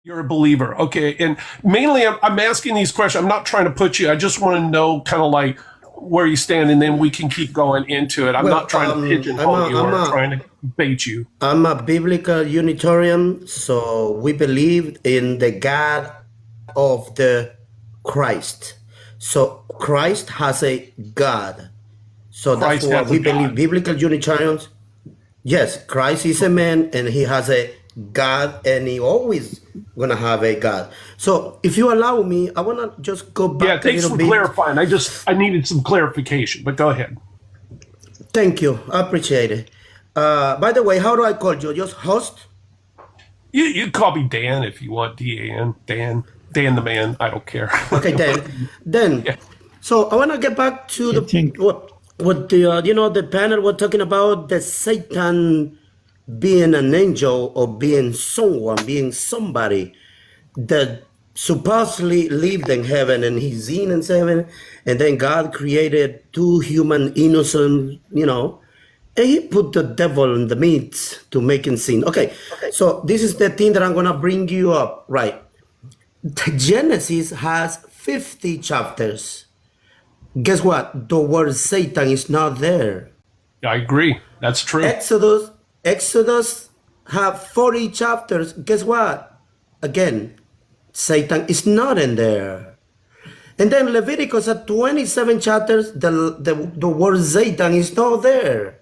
You're a believer. Okay. And mainly I'm asking these questions. I'm not trying to put you, I just want to know kind of like where you stand, and then we can keep going into it. I'm not trying to pigeonhole you or trying to bait you. I'm a biblical Unitarian, so we believe in the God of the Christ. So Christ has a God. So that's Christ what has we a God. believe. Biblical Unitarians, yes, Christ is a man and he has a God, and he always gonna have a God. So if you allow me, I wanna just go Yeah, back a thanks little for bit. clarifying. I needed some clarification, but go ahead. Thank you. I appreciate it. By the way, how do I call you? Just host? You can call me Dan if you want. Dan, Dan the man. I don't care. Okay, then. Yeah. So I want to get back to what the the panel was talking about, the Satan being an angel or being someone, being somebody that supposedly lived in heaven and he's in heaven, and then God created two human innocent, and he put the devil in the midst to make him sin. Okay, so this is the thing that I'm gonna bring you up, right? Genesis has 50 chapters. Guess what? The word Satan is not there. I agree. That's true. Exodus have 40 chapters. Guess what? Again, Satan is not in there. And then Leviticus had 27 chapters. The word Satan is not there.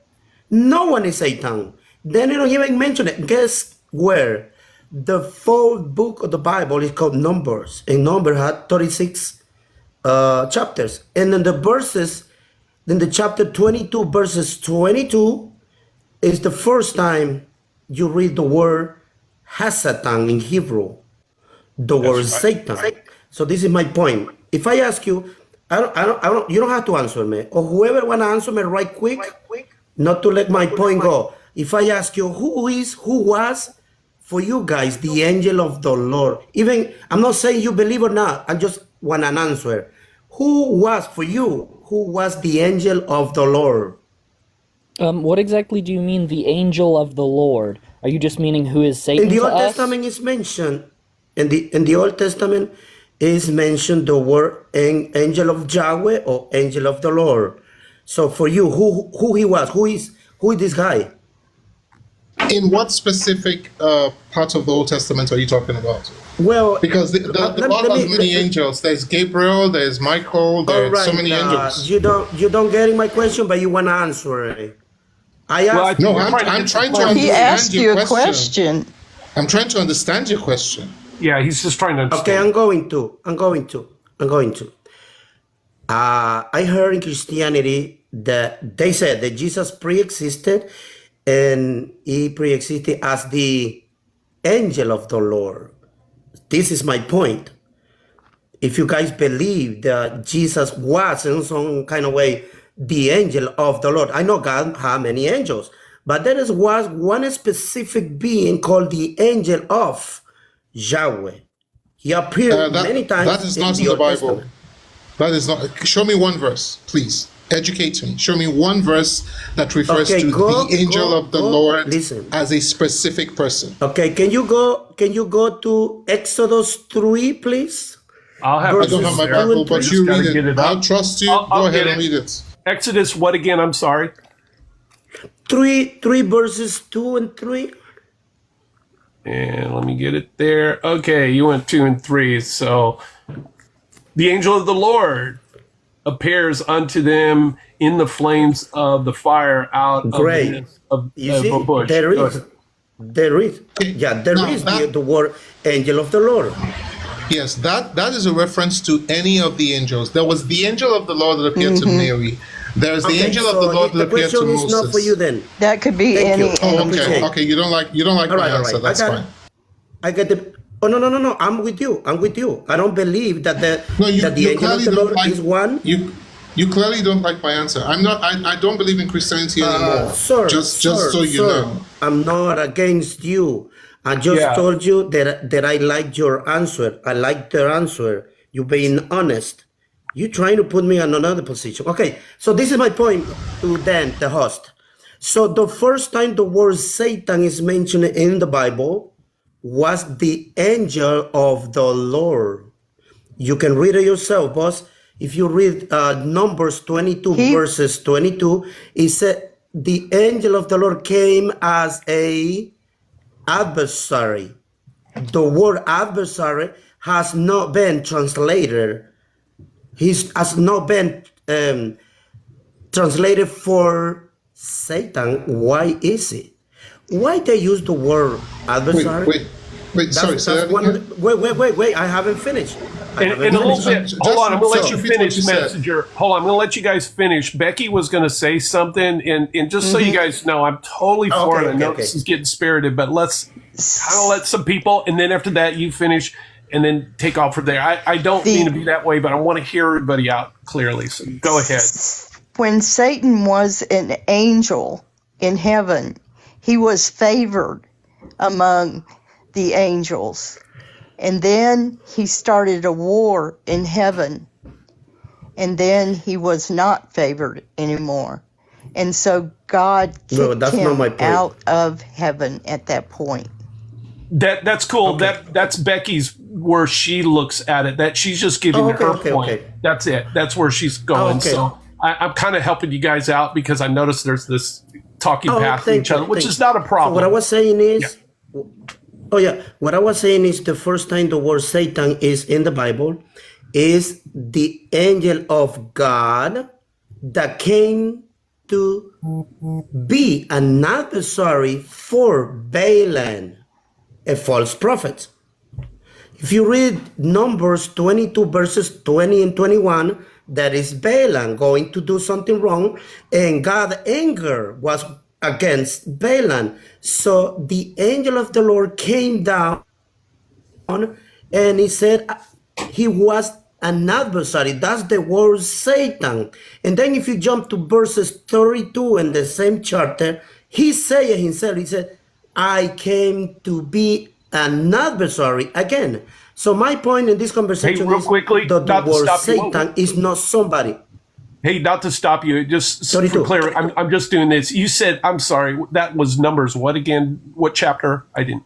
No one is Satan. Then you don't even mention it. Guess where? The fourth book of the Bible is called Numbers. And Numbers had 36 chapters. And then the verses, then the chapter 22, verses 22, is the first time you read the word Hasatan in Hebrew, the word right. Satan. So this is my point. If I ask you, you don't have to answer me, or whoever wanna answer me right quick, not to let my point go. If I ask you who was for you guys the angel of the Lord, even I'm not saying you believe or not, I just want an answer. Who was for you? Who was the angel of the Lord? What exactly do you mean, the angel of the Lord? Are you just meaning who is Satan In the to Old us? Testament is mentioned. In the Old Testament is mentioned the word angel of Yahweh or angel of the Lord. So for you, who he was? Who is this guy? In what specific part of the Old Testament are you talking about? Well, because the Bible has many angels. There's Gabriel, there's Michael, there's so many angels. You don't get my question, but you want to answer it. I'm trying to understand he asked you your a question. I'm trying to understand your question. Yeah, he's just trying to understand. Okay, I'm going to. I heard in Christianity that they said that Jesus pre-existed, and he pre-existed as the angel of the Lord. This is my point. If you guys believe that Jesus was in some kind of way the angel of the Lord, I know God had many angels, but there was one specific being called the angel of Yahweh. He appeared many times. That is not in the Bible. That is not. Show me one verse, please. Educate me. Show me one verse that refers to the angel of the Lord as a specific person. Okay, can you go to Exodus 3, please? I don't have my Bible, but you read it. I'll trust you. Go ahead and read it. Exodus what again? I'm sorry. 3 verses 2 and 3. And let me get it there. Okay, you went 2 and 3. So the angel of the Lord appears unto them in the flames of the fire out of a bush. There is the word angel of the Lord. Yes, that is a reference to any of the angels. There was the angel of the Lord that appeared to Mary. There's the angel of the Lord that appeared to Moses. Not for you then. That could be any. Okay. You don't like my answer. That's fine. I get the. Oh no! I'm with you. I don't believe that the angel of the Lord is one. You clearly don't like my answer. I don't believe in Christianity anymore. Just so you know. I'm not against you. I just told you that I liked your answer. I liked their answer. You being honest. You trying to put me in another position. Okay, so this is my point to Dan, the host. So the first time the word Satan is mentioned in the Bible, was the angel of the Lord. You can read it yourself, boss. If you read Numbers 22, verses 22, it said, the angel of the Lord came as a adversary. The word adversary has not been translated. Has not been translated for Satan. Why is it? Why they use the word adversary? Wait, sorry. Wait. I haven't finished. In a little bit. Hold on, I'm going to let you finish, Messenger. Hold on, I'm going to let you guys finish. Becky was going to say something, and just so you guys know, I'm totally for it. I know this is getting spirited, but let's kind of let some people, and then after that, you finish, and then take off from there. I don't mean to be that way, but I want to hear everybody out clearly, so go ahead. When Satan was an angel in heaven, he was favored among the angels. And then he started a war in heaven. And then he was not favored anymore. And so God kicked him out of heaven at that point. That's cool. Okay. That's Becky's where she looks at it. That she's just giving her point. Okay. That's it. That's where she's going. So I'm kind of helping you guys out because I noticed there's this talking past each other, which is not a problem. So what I was saying is, what I was saying is the first time the word Satan is in the Bible is the angel of God that came to be an adversary for Balaam, a false prophet. If you read Numbers 22 verses 20 and 21, that is Balaam going to do something wrong, and God's anger was against Balaam. So the angel of the Lord came down and he said he was an adversary. That's the word Satan. And then if you jump to verses 32 in the same chapter, he said himself, he said, I came to be an adversary again. So my point in this conversation real quickly, is that the word Satan is not somebody. Hey, not to stop you, just for clarity, I'm just doing this. You said, I'm sorry, that was Numbers what again? What chapter? I didn't.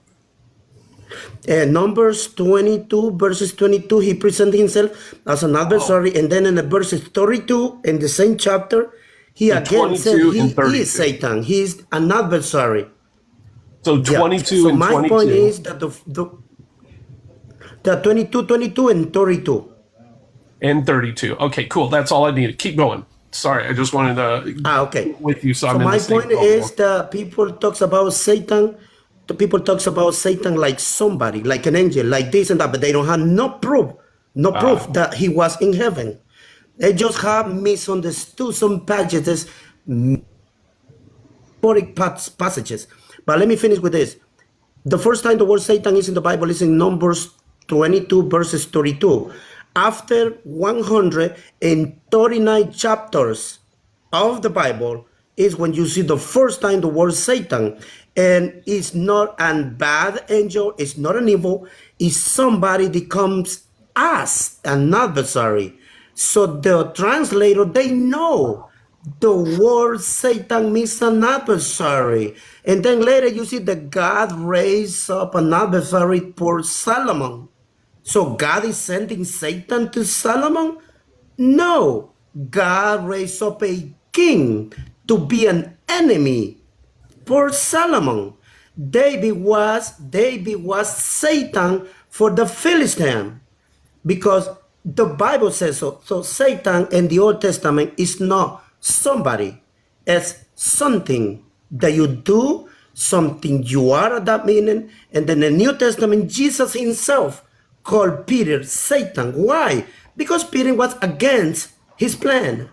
Numbers 22, verses 22, he presented himself as an adversary. And then in the verses 32, in the same chapter, he again said he is Satan. He is an adversary. So 22 and 22. So my point is that the 22 and 32. And 32. Okay, cool. That's all I needed. Keep going. Sorry, I just wanted to with you. So my point is that people talks about Satan. The people talks about Satan like somebody, like an angel, like this and that, but they don't have no proof that he was in heaven. They just have misunderstood some passages, passages. But let me finish with this. The first time the word Satan is in the Bible is in Numbers 22 verses 32. After 139 chapters of the Bible is when you see the first time the word Satan. And it's not a bad angel, it's not an evil, it's somebody that comes as an adversary. So the translator, they know the word Satan means an adversary. And then later you see that God raised up an adversary for Solomon. So God is sending Satan to Solomon? No. God raised up a king to be an enemy for Solomon. David was Satan for the Philistine, because the Bible says so. So Satan in the Old Testament is not somebody. It's something that you do, something you are at that meaning. And then in the New Testament, Jesus himself called Peter Satan. Why? Because Peter was against his plan.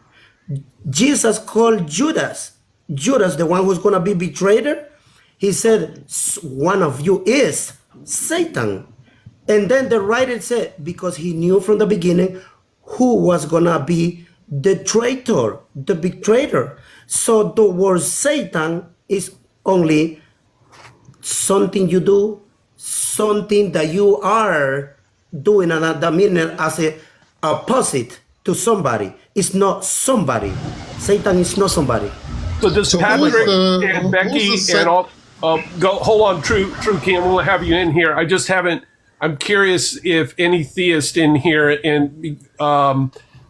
Jesus called Judas, the one who's going to be betrayed. He said, one of you is Satan. And then the writer said, because he knew from the beginning who was going to be the traitor, the betrayer. So the word Satan is only something you do, something that you are doing another meaning as a opposite to somebody. It's not somebody. Satan is not somebody. So does Patrick and Becky and all... Hold on, True King. I'm going to have you in here. I just haven't. I'm curious if any theist in here, and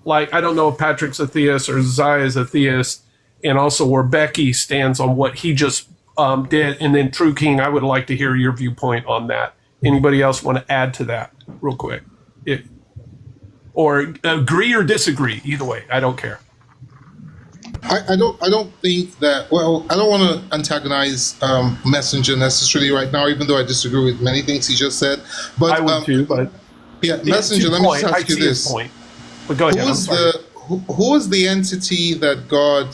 like I don't know if Patrick's a theist or Zaya is a theist, and also where Becky stands on what he just did, and then True King. I would like to hear your viewpoint on that. Anybody else want to add to that, real quick? Or agree or disagree? Either way, I don't care. I don't think that. Well, I don't want to antagonize Messenger necessarily right now, even though I disagree with many things he just said. But I would too. But yeah, Messenger. Let me just ask you this: But go ahead. who is the entity that God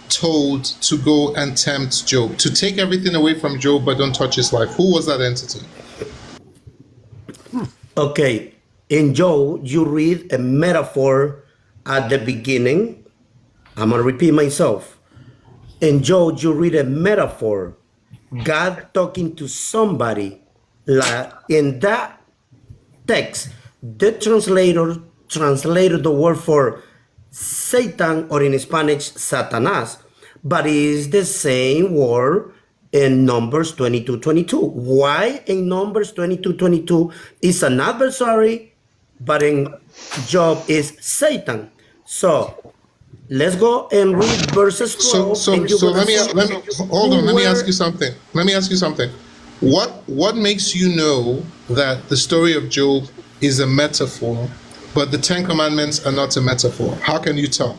told to go and tempt Job, to take everything away from Job but don't touch his life? Who was that entity? Okay, in Job, you read a metaphor at the beginning. I'm going to repeat myself. In Job, you read a metaphor. God talking to somebody. Like in that text, the translator translated the word for Satan, or in Spanish, Satanás. But it is the same word in Numbers 22:22. Why in Numbers 22:22 is an adversary, but in Job is Satan? So let's go and read verses 12. So let me hold on. Let me ask you something. What makes you know that the story of Job is a metaphor, but the Ten Commandments are not a metaphor? How can you tell?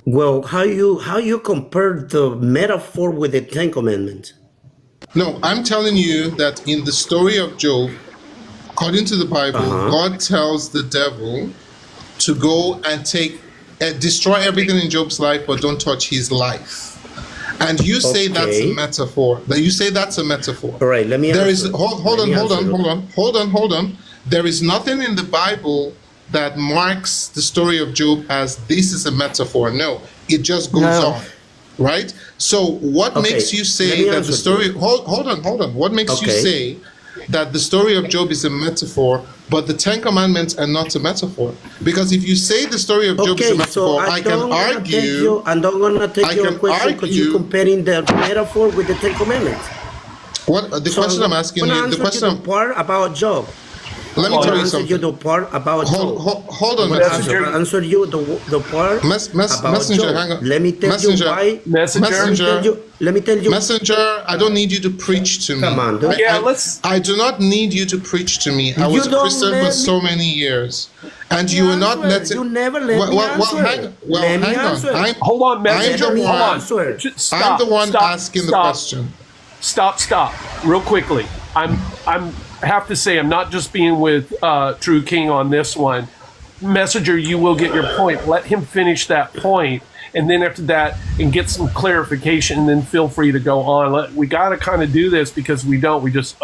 Well, how you compare the metaphor with the Ten Commandments? No, I'm telling you that in the story of Job, according to the Bible, God tells the devil to go and destroy everything in Job's life, but don't touch his life. And you say that's a metaphor. That you say that's a metaphor. All right, let me. Hold on. There is nothing in the Bible that marks the story of Job as this is a metaphor. No, it just goes on, right? So what makes you say that the story? Hold on. What makes you say that the story of Job is a metaphor, but the Ten Commandments are not a metaphor? Because if you say the story of Job is a metaphor, I can argue. I'm not gonna take your question because you're comparing the metaphor with the Ten Commandments. What the question I'm asking you? The question part about Job. Let me tell you something. You the part about Job. Hold on, Messenger. Answer you the part about Messenger, Job. hang on. Let me tell you why. Messenger. Let me tell you. Messenger, I don't need you to preach to me. Come on, dude. I do not need you to preach to me. I was a Christian for so many years, and you were not letting. You never let me answer. Hang on. Hold on, Messenger. Hold on. I'm the one asking the question. Stop. Real quickly. I have to say, I'm not just being with True King on this one. Messenger, you will get your point. Let him finish that point, and then after that, and get some clarification, and then feel free to go on. We got to kind of do this because we just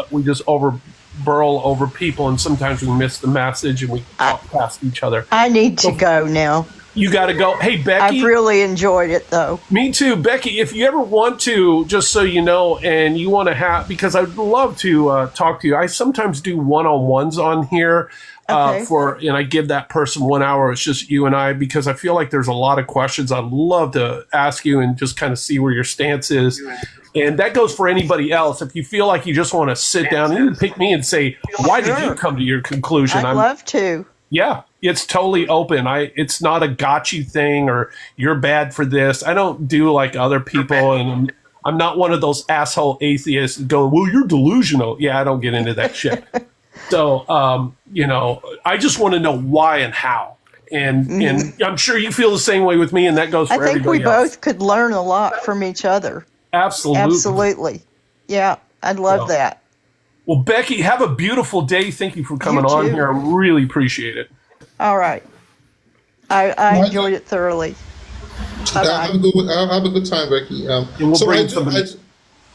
burl over people, and sometimes we miss the message and we talk past each other. I need to go now. You got to go. Hey, Becky. I've really enjoyed it, though. Me too. Becky, if you ever want to, just so you know, and you want to have, because I'd love to talk to you. I sometimes do one-on-ones on here and I give that person 1 hour. It's just you and I, because I feel like there's a lot of questions I'd love to ask you and just kind of see where your stance is. And that goes for anybody else. If you feel like you just want to sit down, you can pick me and say, why did you come to your conclusion? I'd love to. Yeah, it's totally open. It's not a gotcha thing or you're bad for this. I don't do like other people, and I'm not one of those asshole atheists going, well, you're delusional. Yeah, I don't get into that shit. So, I just want to know why and how. And I'm sure you feel the same way with me, and that goes for everybody else. I think we both could learn a lot from each other. Absolutely. Yeah, I'd love that. Well, Becky, have a beautiful day. Thank you for coming on here. I really appreciate it. All right. I enjoyed it thoroughly. Have a good time, Becky. And we'll bring somebody.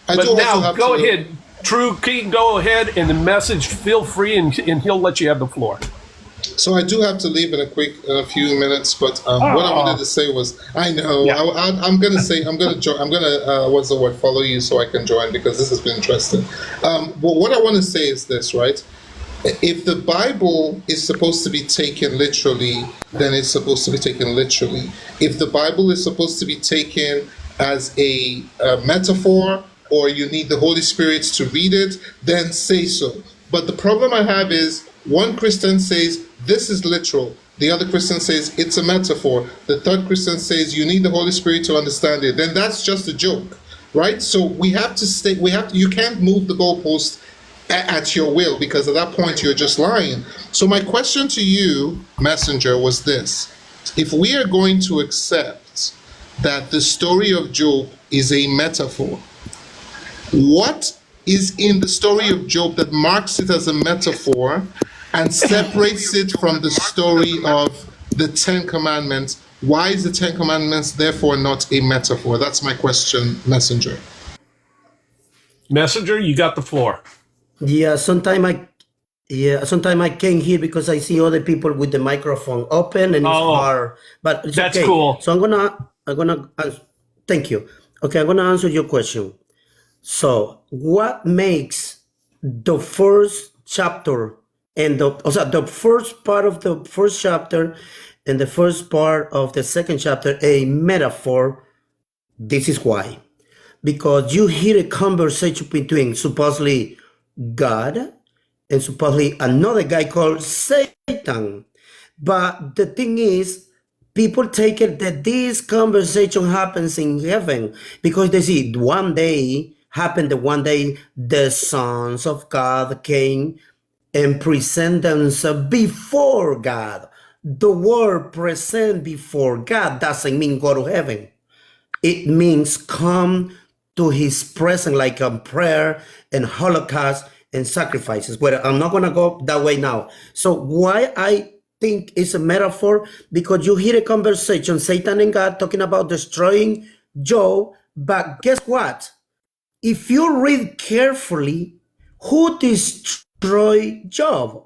But now, go ahead. True King, go ahead, and the message, feel free, and he'll let you have the floor. So I do have to leave in a few minutes, but what I wanted to say was, I know I'm gonna join. I'm gonna what's the word? Follow you so I can join, because this has been interesting. Well, what I want to say is this, right? If the Bible is supposed to be taken literally, then it's supposed to be taken literally. If the Bible is supposed to be taken as a metaphor or you need the Holy Spirit to read it, then say so. But the problem I have is one Christian says this is literal. The other Christian says it's a metaphor. The third Christian says you need the Holy Spirit to understand it. Then that's just a joke, right? So we have to stay. You can't move the goalpost at your will, because at that point you're just lying. So my question to you, Messenger, was this: if we are going to accept that the story of Job is a metaphor, what is in the story of Job that marks it as a metaphor and separates it from the story of the Ten Commandments? Why is the Ten Commandments therefore not a metaphor? That's my question, Messenger. Messenger, you got the floor. Yeah, sometimes I can't hear because I see other people with the microphone open and it's hard. But it's That's okay. cool. So I'm gonna thank you. Okay, I'm gonna answer your question. So what makes the first chapter and the first part of the first chapter and the first part of the second chapter a metaphor? This is why. Because you hear a conversation between supposedly God and supposedly another guy called Satan. But the thing is, people take it that this conversation happens in heaven because they see one day the sons of God came and present themselves before God. The word present before God doesn't mean go to heaven. It means come to his presence like a prayer and holocaust and sacrifices. But I'm not going to go that way now. So why I think it's a metaphor? Because you hear a conversation, Satan and God talking about destroying Job. But guess what? If you read carefully, who destroyed Job?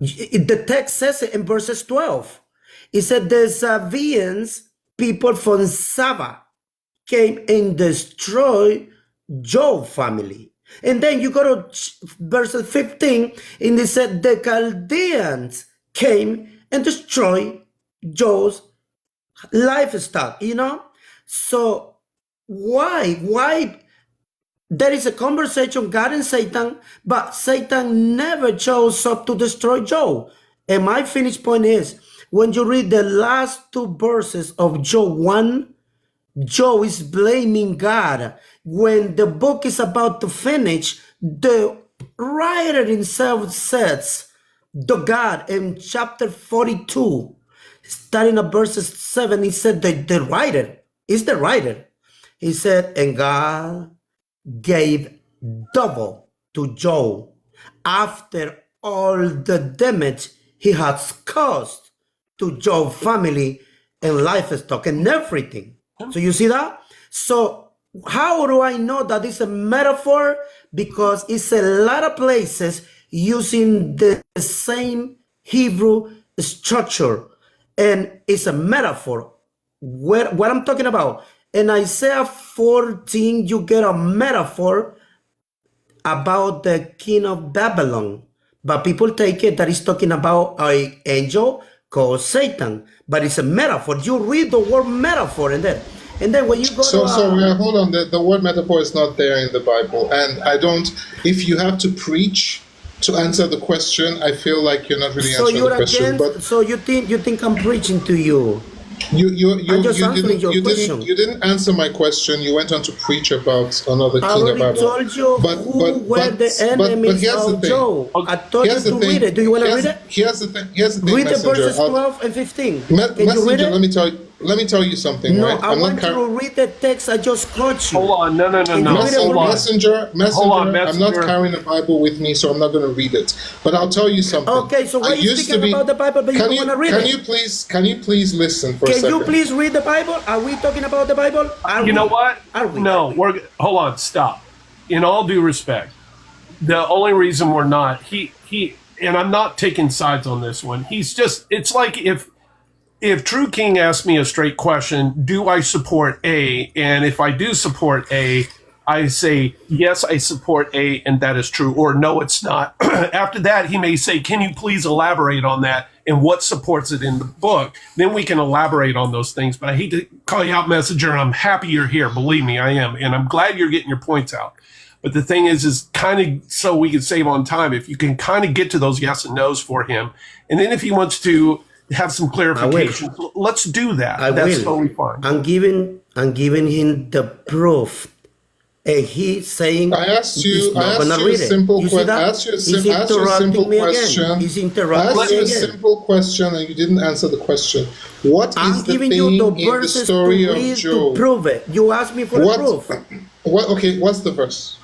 The text says it in verses 12. It said the Sabaeans, people from Saba, came and destroyed Job's family. And then you go to verse 15, and it said the Chaldeans came and destroyed Job's livestock, So why there is a conversation, God and Satan, but Satan never chose up to destroy Job. And my finish point is, when you read the last two verses of Job 1, Job is blaming God. When the book is about to finish, the writer himself says, the God in chapter 42, starting at verses 7, he said that the writer is the writer. He said, and God gave double to Job after all the damage he has caused to Job's family and livestock and everything. So you see that? So how do I know that it's a metaphor? Because it's a lot of places using the same Hebrew structure, and it's a metaphor. What I'm talking about? In Isaiah 14, you get a metaphor about the king of Babylon. But people take it that it's talking about an angel called Satan. But it's a metaphor. You read the word metaphor in there. And then when you go hold on. The word metaphor is not there in the Bible. And if you have to preach to answer the question, I feel like you're not really answering the question. So you think I'm preaching to you? You didn't answer my question. You went on to preach about another king of Babylon. I told you who were the enemies of Job. I told you to read it. Do you want to read it? Here's the thing. Read the verses 12 and 15. Can you read it? Let me tell you something. No, right? I want you to read the text I just quoted you. Hold on, no. Messenger, Hold on, I'm not carrying the Bible with me, so I'm not going to read it. But I'll tell you something. Okay, so why are you speaking about the Bible, but you don't want to read it? Can you please listen for a second? Can you please read the Bible? Are we talking about the Bible? You know what? No, hold on, stop. In all due respect, the only reason we're not, he, and I'm not taking sides on this one. It's like if True King asked me a straight question, do I support A? And if I do support A, I say, yes, I support A, and that is true, or no, it's not. After that, he may say, can you please elaborate on that and what supports it in the book? Then we can elaborate on those things. But I hate to call you out, Messenger, and I'm happy you're here. Believe me, I am. And I'm glad you're getting your points out. But the thing is kind of so we can save on time, if you can kind of get to those yes and no's for him. And then if he wants to have some clarification, let's do that. That's totally fine. I'm giving him the proof. And he's saying I asked you a simple question. I asked you a simple question, and you didn't answer the question. What is the thing in the story of Job? To prove it. You asked me for the proof. Okay, what's the verse?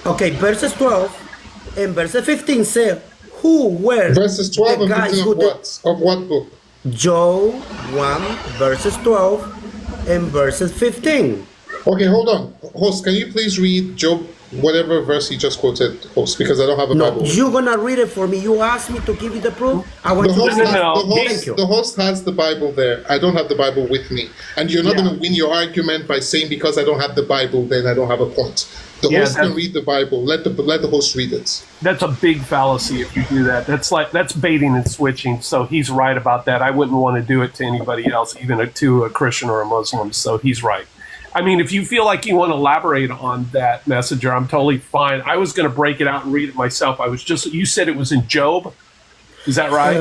Okay, verses 12 and verse 15 say, who were verses 12 the and guys 15 who of what? Of what book? Job 1, verses 12 and verses 15. Okay, hold on. Host, can you please read Job, whatever verse he just quoted, Host, because I don't have a Bible. You're going to read it for me. You asked me to give you the proof. I want the host has the Bible there. I don't have the Bible with me. And you're not going to win your argument by saying because I don't have the Bible, then I don't have a point. The host can read the Bible. Let the host read it. That's a big fallacy if you do that. That's baiting and switching. So he's right about that. I wouldn't want to do it to anybody else, even to a Christian or a Muslim. So he's right. I mean, if you feel like you want to elaborate on that, Messenger, I'm totally fine. I was going to break it out and read it myself. You said it was in Job. Is that right?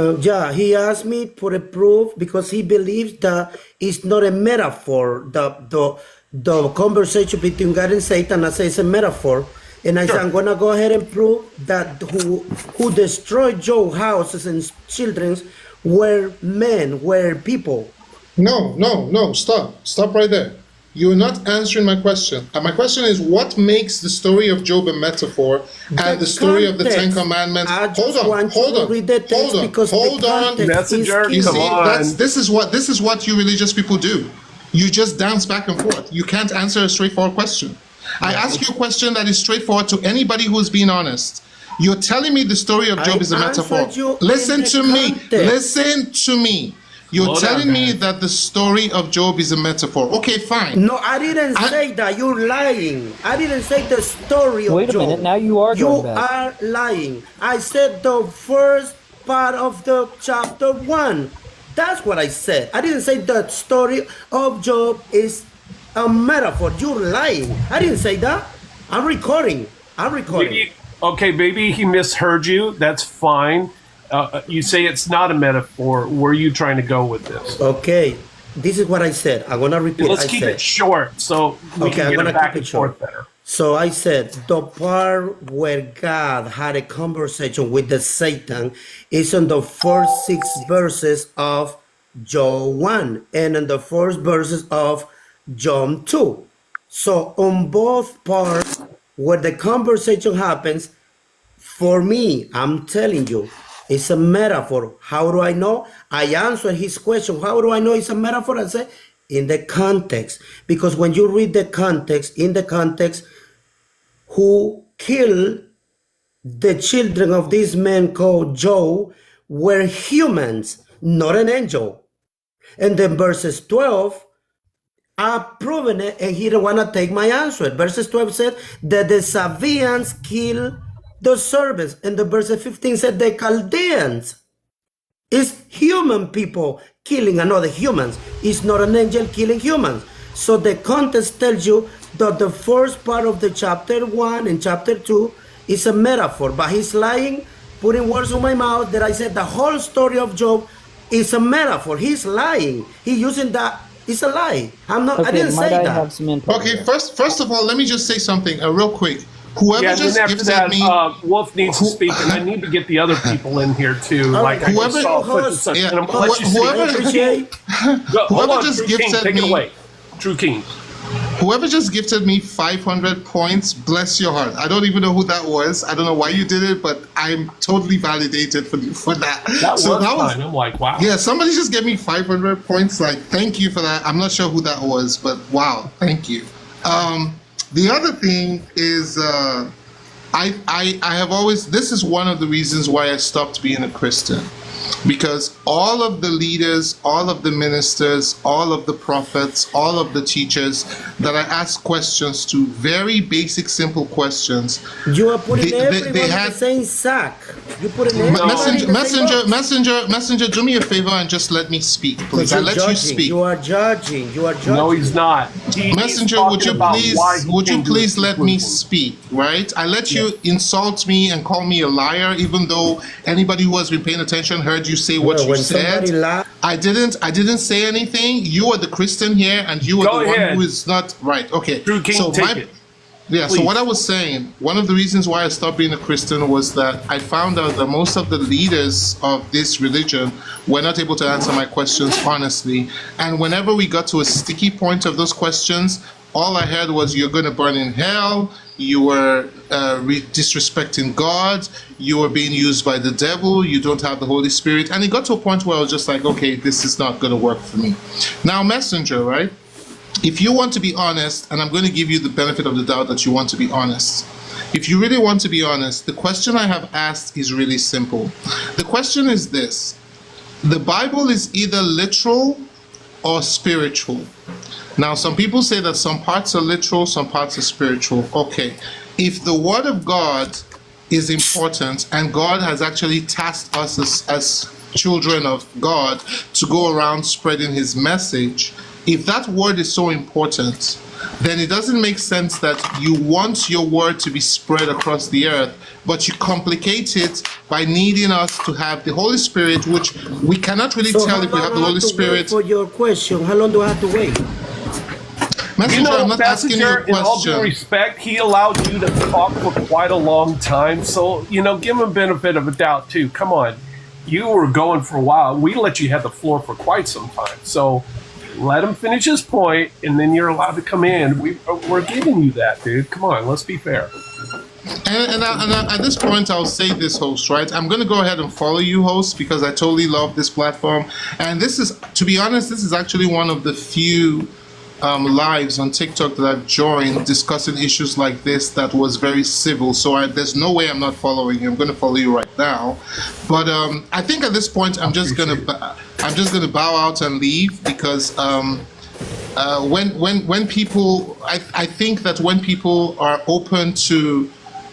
He asked me for a proof because he believes that it's not a metaphor. The conversation between God and Satan, I say it's a metaphor. And I said, I'm going to go ahead and prove that who destroyed Job's houses and children were men, were people. No. Stop right there. You're not answering my question. And my question is, what makes the story of Job a metaphor and the story of the Ten Commandments? Hold on. Messenger, you see, this is what you religious people do. You just dance back and forth. You can't answer a straightforward question. I ask you a question that is straightforward to anybody who's being honest. You're telling me the story of Job is a metaphor. Listen to me. You're telling me that the story of Job is a metaphor. Okay, fine. No, I didn't say that. You're lying. I didn't say the story of Job. Wait a minute. Now you are going back. You are lying. I said the first part of the chapter 1. That's what I said. I didn't say the story of Job is a metaphor. You're lying. I didn't say that. I'm recording. Maybe he misheard you. That's fine. You say it's not a metaphor. Where are you trying to go with this? Okay, this is what I said. I'm gonna repeat. Let's keep it short so we can get it back and forth better. So I said the part where God had a conversation with the Satan is in the first 6 verses of Job 1 and in the first verses of Job 2. So on both parts where the conversation happens, for me, I'm telling you, it's a metaphor. How do I know? I answered his question. How do I know it's a metaphor? I say, in the context. Because when you read the context, in the context, who killed the children of this man called Job were humans, not an angel. And then verses 12, I've proven it, and he don't want to take my answer. Verses 12 said that the Sabaeans killed the servants, and the verse 15 said the Chaldeans. It's human people killing another humans. It's not an angel killing humans. So the context tells you that the first part of the chapter 1 and chapter 2 is a metaphor. But he's lying, putting words on my mouth that I said the whole story of Job is a metaphor. He's lying. He's using that. It's a lie. I didn't say that. Okay, first of all, let me just say something real quick. Whoever just gifted me, Wolf needs to speak, and I need to get the other people in here too. Like whoever just gifted me, True King. Whoever just gifted me 500 points, bless your heart. I don't even know who that was. I don't know why you did it, but I'm totally validated for that. That was fine. I'm like, wow. Yeah, somebody just gave me 500 points. Like, thank you for that. I'm not sure who that was, but wow, thank you. The other thing is, I have always, this is one of the reasons why I stopped being a Christian. Because all of the leaders, all of the ministers, all of the prophets, all of the teachers that I ask questions to, very basic, simple questions. You are putting everyone they in had the same sack. You putting everyone messenger, in the same box. messenger. Do me a favor and just let me speak, please. I You're let judging. you speak. You are judging. You are judging. No, he's not. Messenger, would you please let me speak, right? I let you insult me and call me a liar, even though anybody who has been paying attention heard you say what Well, you when said. somebody lies- I didn't say anything. You are the Christian here, and you are Go the ahead. one who is not right. Okay. Drew King, take it. Yeah, so Please. what I was saying, one of the reasons why I stopped being a Christian was that I found out that most of the leaders of this religion were not able to answer my questions honestly. And whenever we got to a sticky point of those questions, all I heard was, you're going to burn in hell, you were disrespecting God, you were being used by the devil, you don't have the Holy Spirit. And it got to a point where I was just like, okay, this is not going to work for me. Now, Messenger, right? If you want to be honest, and I'm going to give you the benefit of the doubt that you want to be honest. If you really want to be honest, the question I have asked is really simple. The question is this: the Bible is either literal or spiritual. Now, some people say that some parts are literal, some parts are spiritual. Okay, if the Word of God is important and God has actually tasked us as children of God to go around spreading His message, if that word is so important, then it doesn't make sense that you want your word to be spread across the earth, but you complicate it by needing us to have the Holy Spirit, which we cannot really So tell how if we long have the I Holy to wait Spirit. for your question? How long do I have to wait? Messenger, I'm not asking you a Messenger, in all due question. respect, he allowed you to talk for quite a long time. So, give him a benefit of a doubt, too. Come on. You were going for a while. We let you have the floor for quite some time. So let him finish his point, and then you're allowed to come in. We're giving you that, dude. Come on, let's be fair. And at this point, I'll say this, host, right? I'm going to go ahead and follow you, host, because I totally love this platform. And this is, to be honest, this is actually one of the few lives on TikTok that I've joined discussing issues like this that was very civil. So there's no way I'm not following you. I'm going to follow you right now. But I think at this point, I'm just going to bow out and leave, because when people, I think that when people are open to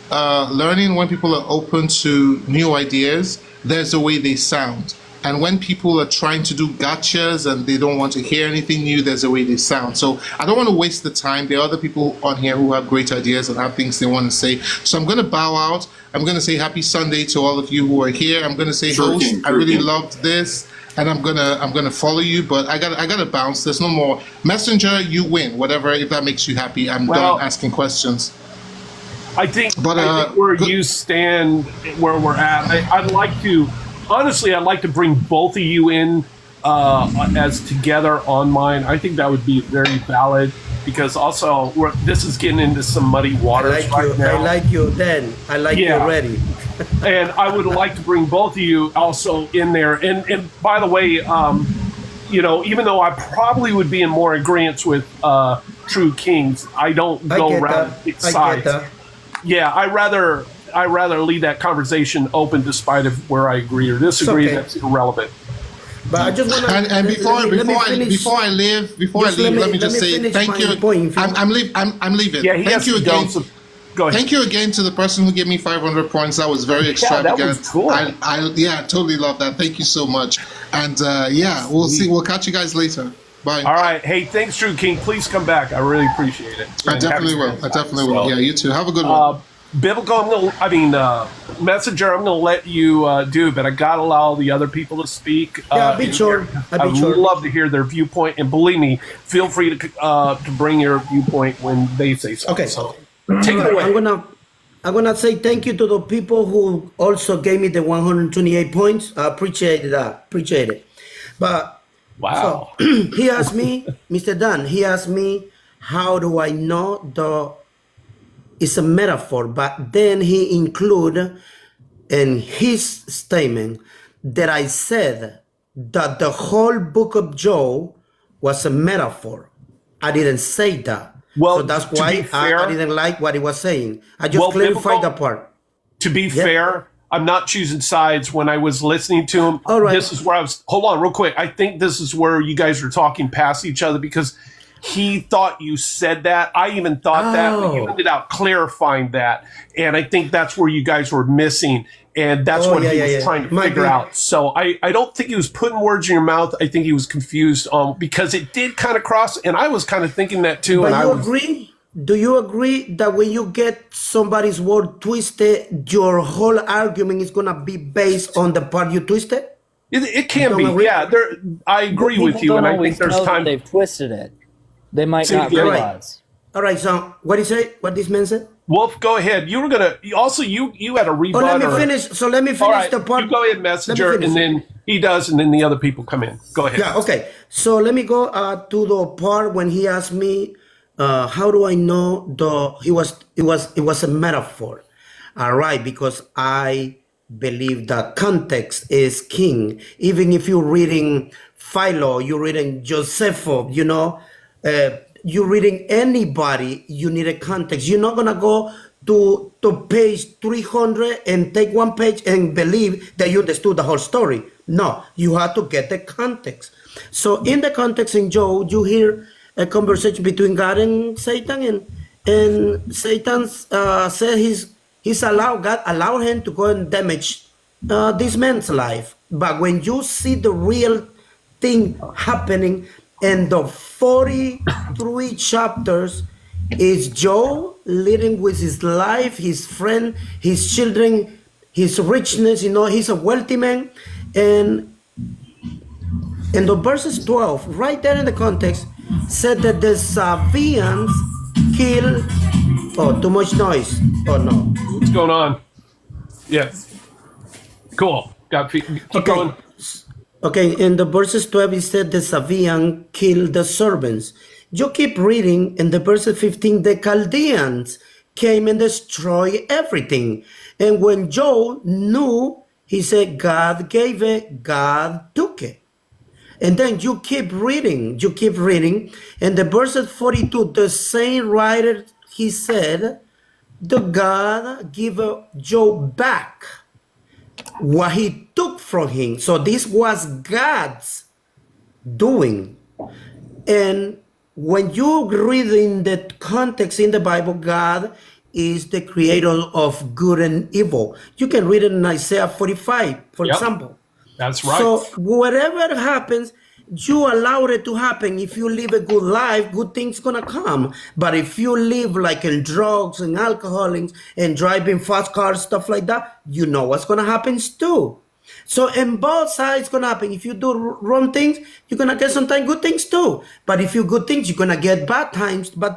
learning, when people are open to new ideas, there's a way they sound. And when people are trying to do gotchas and they don't want to hear anything new, there's a way they sound. So I don't want to waste the time. There are other people on here who have great ideas and have things they want to say. So I'm going to bow out. I'm going to say happy Sunday to all of you who are here. I'm going to say, host, I really loved this, and I'm gonna follow you. But I gotta bounce. There's no more. Messenger, you win. Whatever, if that makes you happy. I'm done asking questions. I think where you stand, where we're at, I'd like to. Honestly, I'd like to bring both of you in as together on mine. I think that would be very valid, because also this is getting into some muddy waters now. I like you then. I like you already. And I would like to bring both of you also in there. And by the way, even though I probably would be in more agreement with True Kings, I don't go around its sides. Yeah, I rather leave that conversation open, despite of where I agree or disagree. Okay. That's irrelevant. But I just want to. And before I leave, let me just say thank you. I'm leaving. Yeah, thank you again. Go ahead. Thank you again to the person who gave me 500 points. That was very extravagant. Yeah, that was cool. I totally love that. Thank you so much. And we'll see. We'll catch you guys later. Bye. All right. Hey, thanks, True King. Please come back. I really appreciate it. I definitely will. Yeah, you too. Have a good one. Biblical, Messenger, I'm going to let you do, but I got to allow the other people to speak. Yeah, be sure. I'd love to hear their viewpoint, and believe me, feel free to bring your viewpoint when they say something. Okay. So, take it away. I'm gonna say thank you to the people who also gave me the 128 points. I appreciate it. But wow. So, he asked me, Mr. Dan, how do I know it's a metaphor, but then he include in his statement that I said that the whole book of Job was a metaphor. I didn't say that. Well, So that's to be why fair, I didn't like what he was saying. I just clarified that part. To be fair, I'm not choosing sides. When I was listening to him, All right. this is where I was. Hold on, real quick. I think this is where you guys were talking past each other because he thought you said that. I even thought that, but you ended up clarifying that. And I think that's where you guys were missing. And that's what he was trying to figure out. So I don't think he was putting words in your mouth. I think he was confused because it did kind of cross. And I was kind of thinking that too. But and you agree? Do you agree that when you get somebody's word twisted, your whole argument is going to be based on the part you twisted? It can be. agree? Yeah, I agree People with you. don't And I always think there's know that time. they've twisted it. They might See, not you're right. realize. All right, so what did he say? What this man said? Wolf, go ahead. You were gonna. Also, you had a Oh, rebut. let me or- finish. So let me finish All right, the part. you go ahead, Messenger, finish. and then he does, and then the other people come in. Go ahead. Yeah, okay. So let me go to the part when he asked me, how do I know it was a metaphor? All right, because I believe that context is king. Even if you're reading Philo, you're reading Josephus, you're reading anybody, you need a context. You're not gonna go to page 300 and take one page and believe that you understood the whole story. No, you have to get the context. So in the context in Job, you hear a conversation between God and Satan, and Satan said God allowed him to go and damage this man's life. But when you see the real thing happening in the 43 chapters, is Job living with his life, his friend, his children, his richness. He's a wealthy man. And in the verses 12, right there in the context, said that the Sabaeans killed. Oh, too much noise. Oh no. What's going on? Yes. Cool. Keep going. Okay, in the verses 12, it said the Sabaeans killed the servants. You keep reading in the verse 15, the Chaldeans came and destroyed everything. And when Job knew, he said, God gave it, God took it. And then you keep reading. And the verse 42, the same writer, he said, the God give Job back what he took from him. So this was God's doing. And when you read in the context in the Bible, God is the creator of good and evil. You can read it in Isaiah 45, for example. That's right. So whatever happens, you allow it to happen. If you live a good life, good things gonna come. But if you live like in drugs and alcohol and driving fast cars, stuff like that, you know what's gonna happen too. So in both sides gonna happen. If you do wrong things, you're gonna get sometimes good things too. But if you good things, you're gonna get bad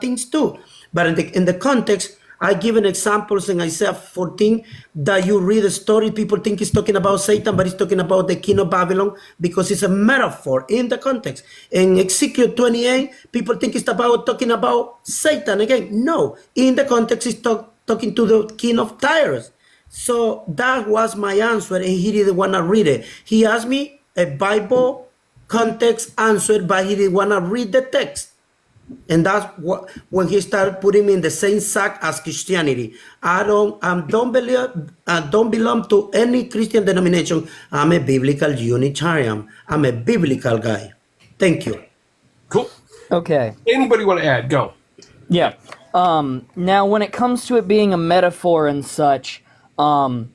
things too. But in the context, I give an examples in Isaiah 14 that you read a story, people think he's talking about Satan, but he's talking about the king of Babylon because it's a metaphor in the context. In Ezekiel 28, people think it's talking about Satan again. No, in the context, he's talking to the king of Tyre. So that was my answer, and he didn't want to read it. He asked me a Bible context answer, but he didn't want to read the text. And that's what when he started putting me in the same sack as Christianity. I don't belong to any Christian denomination. I'm a biblical Unitarian. I'm a biblical guy. Thank you. Cool. Okay. Anybody want to add? Go. Yeah. Now, when it comes to it being a metaphor and such, now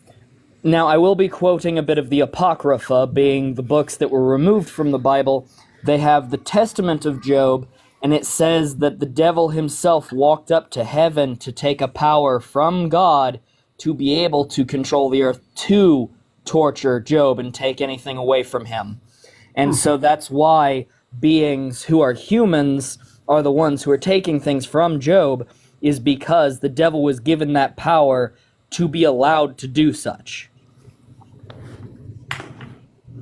I will be quoting a bit of the Apocrypha, being the books that were removed from the Bible. They have the Testament of Job, and it says that the devil himself walked up to heaven to take a power from God to be able to control the earth, to torture Job and take anything away from him. And so that's why beings who are humans are the ones who are taking things from Job, is because the devil was given that power to be allowed to do such.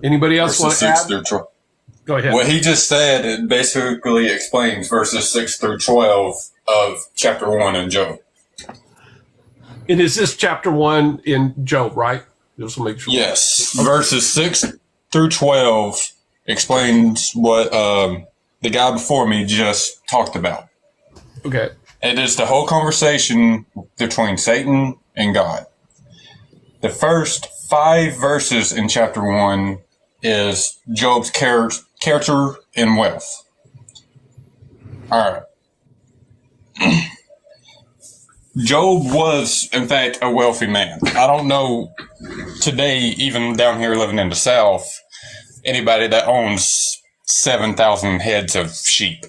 Anybody else want to add? Go ahead. What he just said, it basically explains verses 6 through 12 of chapter 1 in Job. And is this chapter 1 in Job, right? Just to make sure. Yes. Okay. Verses 6 through 12 explains what the guy before me just talked about. Okay. It is the whole conversation between Satan and God. The first 5 verses in chapter 1 is Job's character and wealth. All right. Job was, in fact, a wealthy man. I don't know today, even down here living in the South, anybody that owns 7,000 heads of sheep.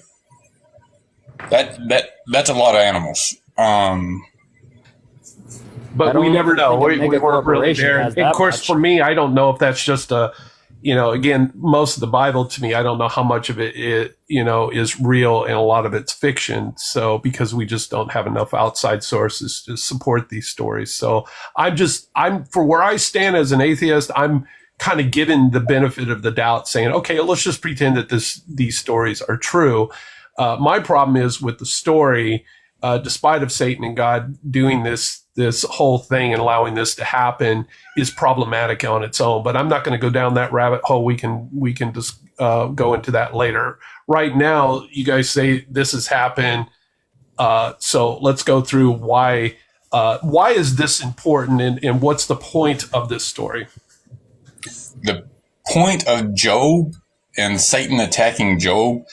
That's a lot of animals. But we never know. We weren't really there. And of course, for me, I don't know if that's just again, most of the Bible to me, I don't know how much of it is real and a lot of it's fiction. So because we just don't have enough outside sources to support these stories. So I'm for where I stand as an atheist, I'm kind of given the benefit of the doubt saying, okay, let's just pretend that these stories are true. My problem is with the story, despite of Satan and God doing this whole thing and allowing this to happen is problematic on its own. But I'm not going to go down that rabbit hole. We can just go into that later. Right now, you guys say this has happened. So let's go through why is this important and what's the point of this story? The point of Job and Satan attacking Job,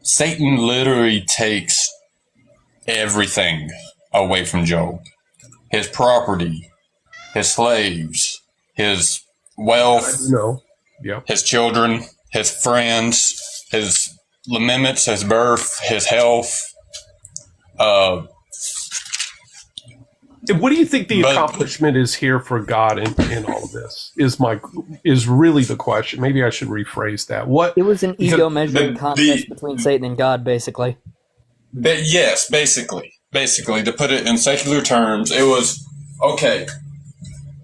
Satan literally takes everything away from Job. His property, his slaves, his wealth, his children, his friends, his limits, his birth, his health. What do you think the accomplishment is here for God in all of this? Is really the question. Maybe I should rephrase that. It was an ego measuring contest between Satan and God, basically. Yes, basically, to put it in secular terms, it was, okay,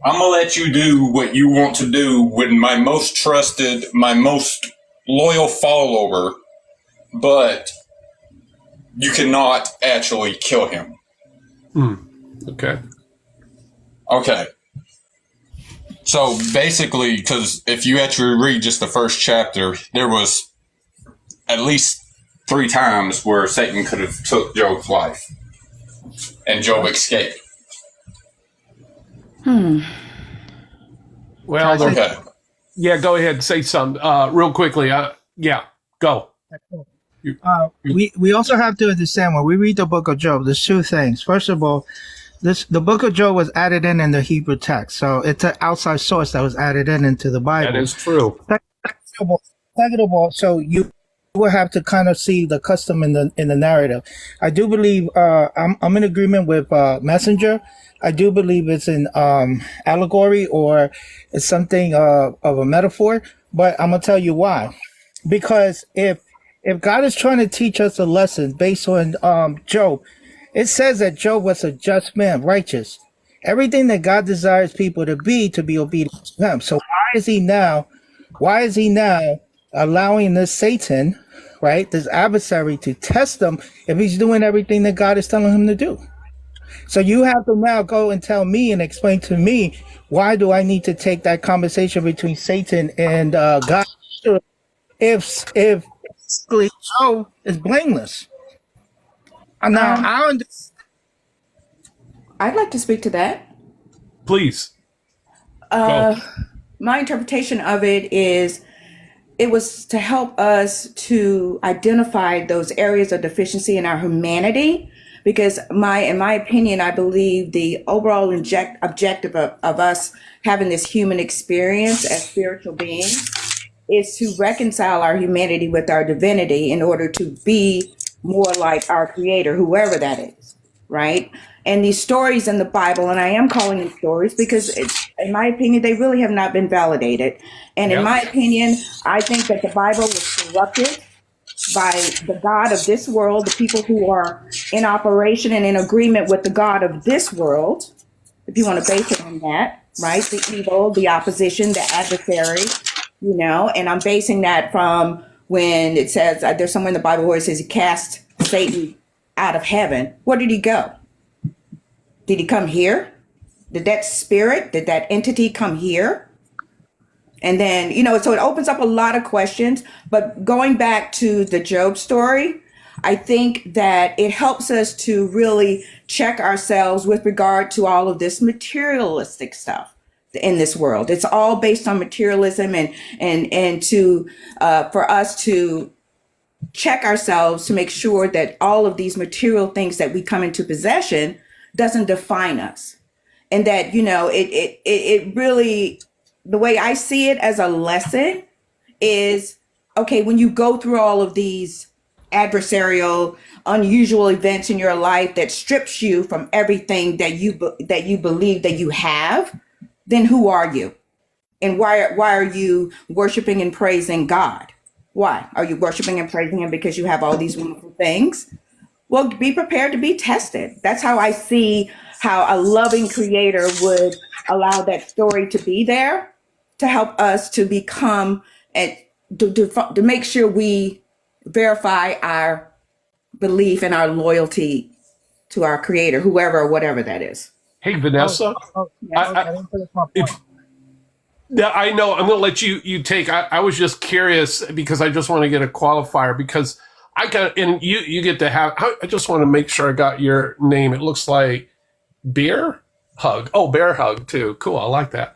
I'm going to let you do what you want to do with my most trusted, my most loyal follower, but you cannot actually kill him. Okay. So basically, because if you actually read just the first chapter, there was at least 3 times where Satan could have took Job's life, and Job escaped. Well, okay. Yeah, go ahead and say something real quickly. Yeah, go. We also have to understand when we read the book of Job, there's 2 things. First of all, the book of Job was added in the Hebrew text, so it's an outside source that was added into the Bible. That is true. Second of all, so you will have to kind of see the custom in the narrative. I do believe I'm in agreement with Messenger. I do believe it's an allegory or it's something of a metaphor, but I'm gonna tell you why. Because if God is trying to teach us a lesson based on Job, it says that Job was a just man, righteous. Everything that God desires people to be obedient to him. So why is he now allowing this Satan, right, this adversary, to test him if he's doing everything that God is telling him to do? So you have to now go and tell me and explain to me, why do I need to take that conversation between Satan and God if Job is blameless? Now, I'd like to speak to that. Please. My interpretation of it is it was to help us to identify those areas of deficiency in our humanity, because in my opinion, I believe the overall objective of us having this human experience as spiritual beings is to reconcile our humanity with our divinity in order to be more like our creator, whoever that is, right? And these stories in the Bible, and I am calling them stories because in my opinion, they really have not been validated. And in my opinion, I think that the Bible was corrupted by the God of this world, the people who are in operation and in agreement with the God of this world, if you want to base it on that, right? The evil, the opposition, the adversary, and I'm basing that from when it says, there's somewhere in the Bible where it says he cast Satan out of heaven. Where did he go? Did he come here? Did that entity come here? And then, so it opens up a lot of questions. But going back to the Job story, I think that it helps us to really check ourselves with regard to all of this materialistic stuff in this world. It's all based on materialism, and to for us to check ourselves to make sure that all of these material things that we come into possession doesn't define us. And that, it really, the way I see it as a lesson is, okay, when you go through all of these adversarial, unusual events in your life that strips you from everything that you believe that you have, then who are you? And why are you worshiping and praising God? Why are you worshiping and praising him? Because you have all these wonderful things? Well, be prepared to be tested. That's how I see how a loving creator would allow that story to be there to help us to become and to make sure we verify our belief and our loyalty to our creator, whoever or whatever that is. Hey, Vanessa. I know. I'm going to let you take. I was just curious because I just want to get a qualifier because I got, and you get to have. I just want to make sure I got your name. It looks like Beer Hug. Oh, Bear Hug too. Cool. I like that.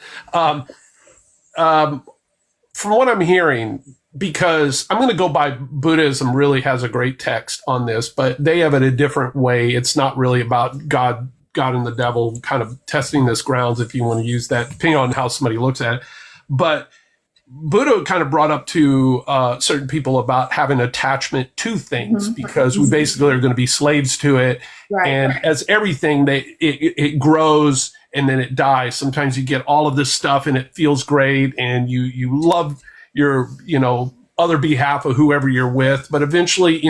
From what I'm hearing, because I'm going to go by Buddhism really has a great text on this, but they have it a different way. It's not really about God and the devil kind of testing this grounds, if you want to use that, depending on how somebody looks at it. But Buddha kind of brought up to certain people about having attachment to things because we basically are going to be slaves to it. Right. And as everything, it grows and then it dies. Sometimes you get all of this stuff and it feels great and you love your, other behalf of whoever you're with. But eventually,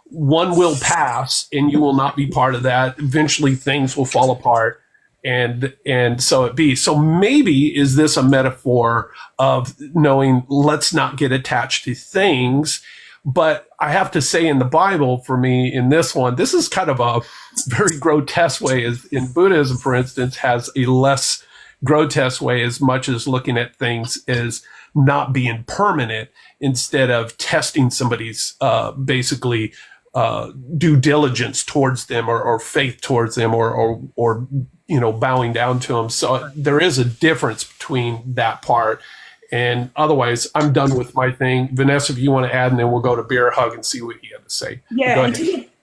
one will pass and you will not be part of that. Eventually things will fall apart. And so it be. So maybe is this a metaphor of knowing let's not get attached to things? But I have to say in the Bible, for me, in this one, this is kind of a very grotesque way. In Buddhism, for instance, has a less grotesque way, as much as looking at things as not being permanent instead of testing somebody's basically due diligence towards them or faith towards them or bowing down to them. So there is a difference between that part. And otherwise, I'm done with my thing. Vanessa, if you want to add, and then we'll go to Bear Hug and see what he had to say. Yeah,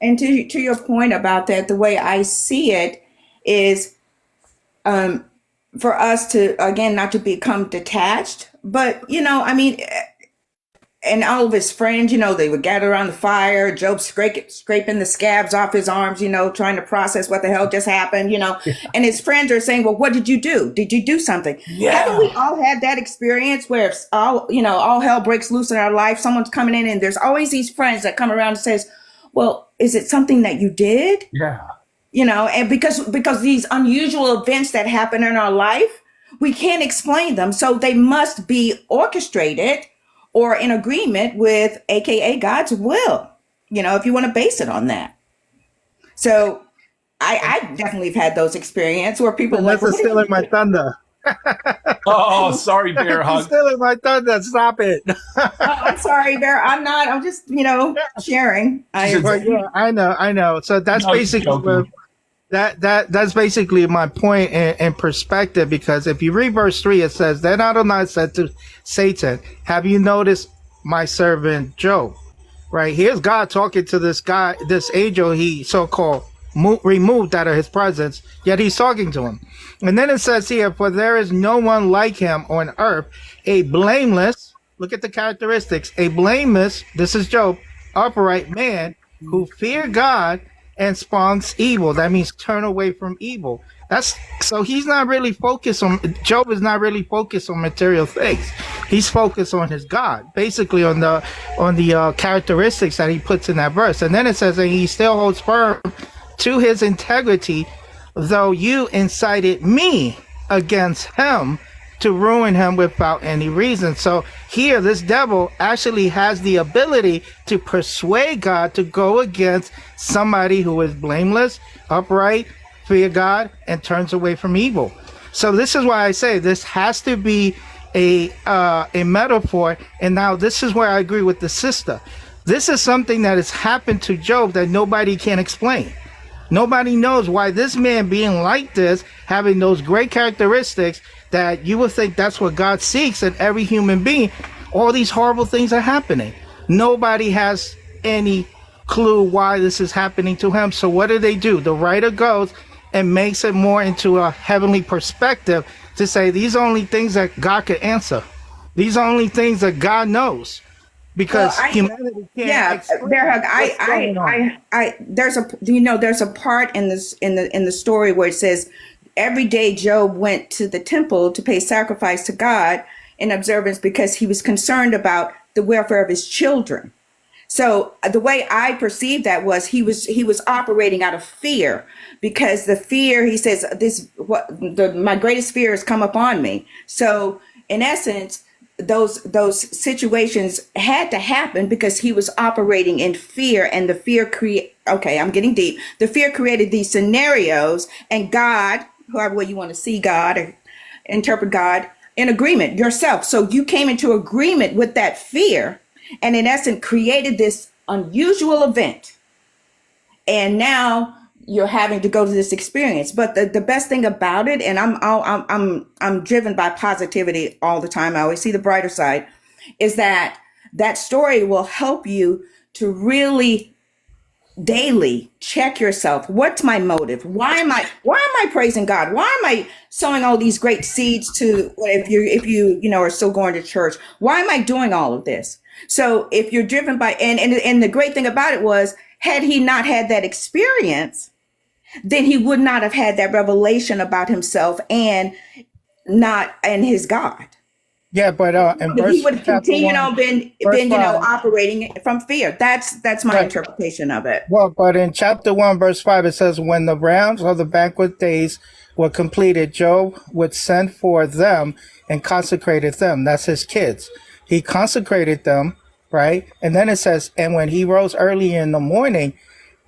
and to your point about that, the way I see it is for us to, again, not to become detached. But, and all of his friends, they would gather around the fire, Job scraping the scabs off his arms, trying to process what the hell just happened, and his friends are saying, well, what did you do? Did you do something? Yeah. Haven't we all had that experience where if all hell breaks loose in our life, someone's coming in and there's always these friends that come around and says, well, is it something that you did? Yeah. And because these unusual events that happen in our life, we can't explain them. So they must be orchestrated or in agreement with AKA God's will, if you want to base it on that. So I definitely have had those experiences where people are stealing my thunder. Oh, sorry, Bear Hug. Stealing my thunder. Stop it. I'm sorry, Bear. I'm not. I'm just, sharing. I know. So that's basically that's basically my point in perspective, because if you read verse 3, it says, then Adonai said to Satan, have you noticed my servant Job? Right? Here's God talking to this guy, this angel he so-called removed out of his presence, yet he's talking to him. And then it says here, for there is no one like him on earth, a blameless, look at the characteristics, a blameless, this is Job, upright man who fear God and spawns evil. That means turn away from evil. So he's not really focused on, Job is not really focused on material things. He's focused on his God, basically on the characteristics that he puts in that verse. And then it says that he still holds firm to his integrity, though you incited me against him to ruin him without any reason. So here, this devil actually has the ability to persuade God to go against somebody who is blameless, upright, fear God, and turns away from evil. So this is why I say this has to be a metaphor. And now this is where I agree with the sister. This is something that has happened to Job that nobody can explain. Nobody knows why this man being like this, having those great characteristics that you would think that's what God seeks in every human being, all these horrible things are happening. Nobody has any clue why this is happening to him. So what do? The writer goes and makes it more into a heavenly perspective to say these are only things that God could answer. These are only things that God knows. Because humanity can't explain what's going on. There's a part in the story where it says every day Job went to the temple to pay sacrifice to God in observance because he was concerned about the welfare of his children. So the way I perceived that was he was operating out of fear, because the fear, he says, my greatest fear has come upon me. So in essence, those situations had to happen because he was operating in fear, and the fear I'm getting deep. The fear created these scenarios, and God, however way you want to see God or interpret God, in agreement yourself. So you came into agreement with that fear, and in essence created this unusual event. And now you're having to go to this experience. But the best thing about it, and I'm driven by positivity all the time. I always see the brighter side, is that story will help you to really daily check yourself. What's my motive? Why am I praising God? Why am I sowing all these great seeds to, if you are still going to church? Why am I doing all of this? So if you're driven by, and the great thing about it was, had he not had that experience, then he would not have had that revelation about himself and his God. Yeah, but he would have continued on been operating from fear. That's my interpretation of it. Well, but in chapter 1, verse 5, it says, when the rounds of the banquet days were completed, Job would send for them and consecrated them. That's his kids. He consecrated them, right? And then it says, and when he rose early in the morning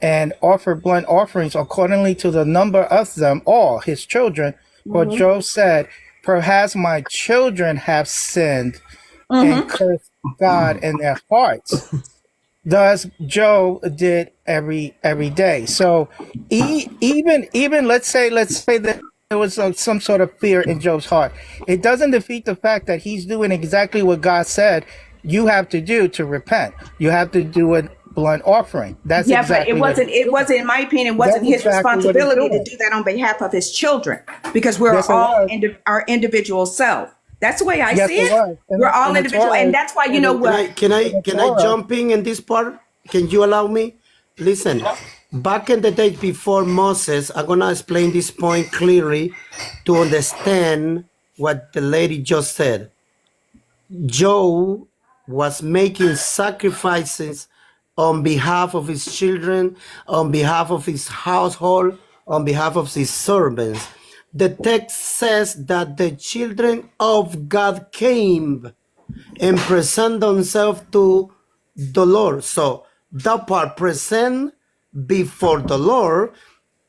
and offered burnt offerings accordingly to the number of them all, his children, for Job said, perhaps my children have sinned and cursed God in their hearts. Thus Job did every day. So even let's say that there was some sort of fear in Job's heart. It doesn't defeat the fact that he's doing exactly what God said you have to do to repent. You have to do a blunt offering. That's exactly. But it wasn't, in my opinion, it wasn't his responsibility to do that on behalf of his children, because we're all our individual self. That's the way I see it. We're all individual, and that's why Can I jump in this part? Can you allow me? Listen, back in the days before Moses, I'm gonna explain this point clearly to understand what the lady just said. Job was making sacrifices on behalf of his children, on behalf of his household, on behalf of his servants. The text says that the children of God came and present themselves to the Lord. So that part, present before the Lord,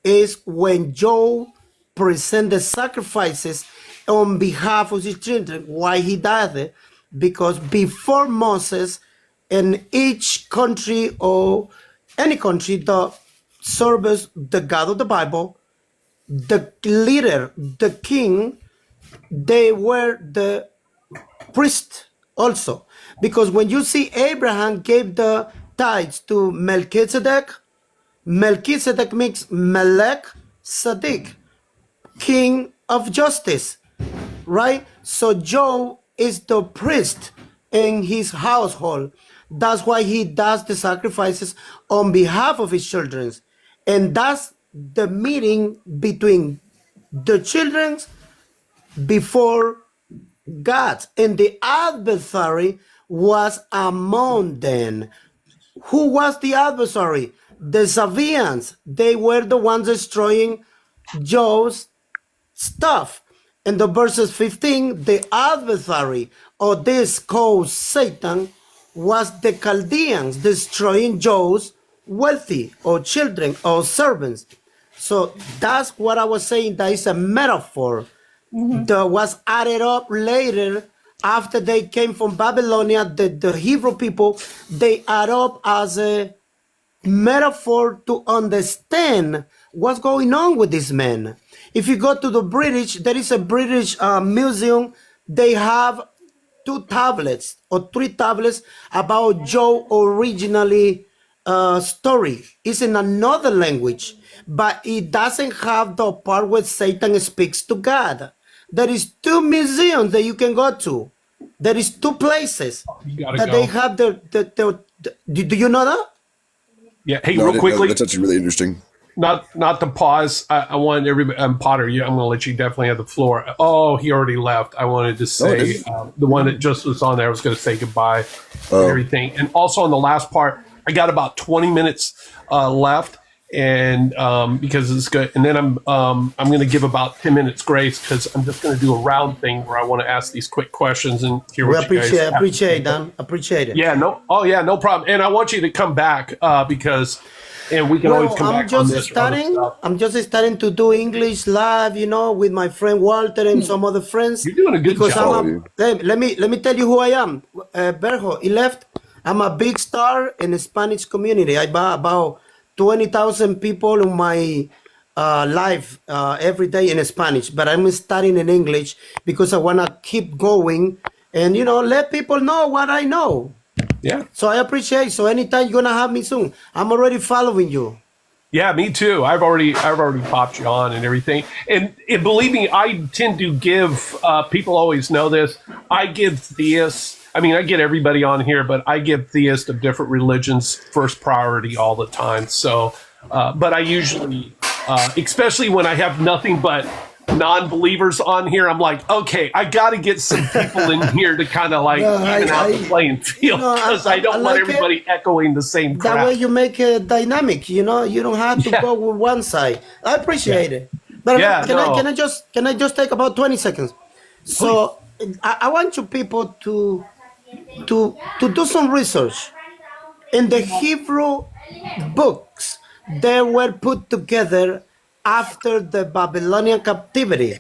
is when Job presented sacrifices on behalf of his children. Why he did it? Because before Moses, in each country or any country that serves the God of the Bible, the leader, the king, they were the priest also. Because when you see Abraham gave the tithes to Melchizedek, Melchizedek means Melech Sadiq, king of justice, right? So Job is the priest in his household. That's why he does the sacrifices on behalf of his children. And that's the meeting between the children before God. And the adversary was among them. Who was the adversary? The Sabaeans. They were the ones destroying Job's stuff. In the verses 15, the adversary of this called Satan was the Chaldeans, destroying Job's wealthy or children or servants. So that's what I was saying. That is a metaphor that was added up later after they came from Babylonia, the Hebrew people, they add up as a metaphor to understand what's going on with these men. If you go to the British, there is a British museum. They have 2 tablets or 3 tablets about Job originally story. It's in another language, but it doesn't have the part where Satan speaks to God. There is 2 museums that you can go to. There is 2 places that they have do you know that? Yeah. Hey, real quickly. That's actually really interesting. Not to pause. I want everybody. Potter, I'm going to let you definitely have the floor. Oh, he already left. I wanted to say the one that just was on there. I was going to say goodbye and everything. And also on the last part, I got about 20 minutes left, and because it's good. And then I'm going to give about 10 minutes grace because I'm just going to do a round thing where I want to ask these quick questions and hear what you guys have. Appreciate Dan. Appreciate it. Yeah. No. Oh yeah. No problem. And I want you to come back because. And we can always come back on this. I'm just starting to do English live, with my friend Walter and some other friends. You're doing a good job. Let me tell you who I am. Berjo, he left. I'm a big star in the Spanish community. I buy about 20,000 people in my live every day in Spanish. But I'm starting in English because I want to keep going and, let people know what I know. Yeah. So I appreciate. So anytime you're gonna have me soon, I'm already following you. Yeah, me too. I've already popped you on and everything. And believe me, I tend to give people always know this. I give theists. I mean, I get everybody on here, but I give theists of different religions first priority all the time. So, but I usually, especially when I have nothing but non-believers on here, I'm like, okay, I got to get some people in here to kind of like even out the playing field because I don't want everybody echoing the same crap. That way you make it dynamic, you don't have to go with one side. I appreciate it. But can I just take about 20 seconds? So I want you people to do some research. In the Hebrew books, they were put together after the Babylonian captivity.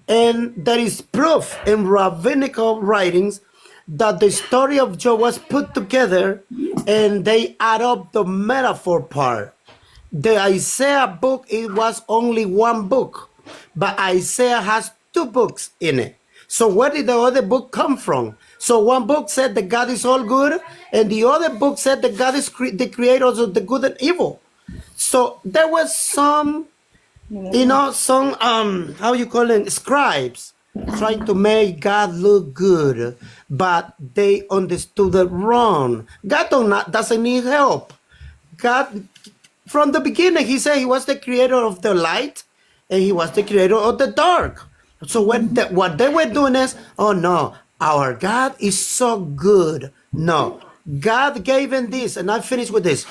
And there is proof in rabbinical writings that the story of Job was put together and they add up the metaphor part. The Isaiah book, it was only 1 book, but Isaiah has 2 books in it. So where did the other book come from? So 1 book said that God is all good, and the other book said that God is the creator of the good and evil. So there was some how you call it, scribes trying to make God look good, but they understood it wrong. God doesn't need help. God, from the beginning, he said he was the creator of the light and he was the creator of the dark. So what they were doing is, oh no, our God is so good. No, God gave him this, and I finish with this.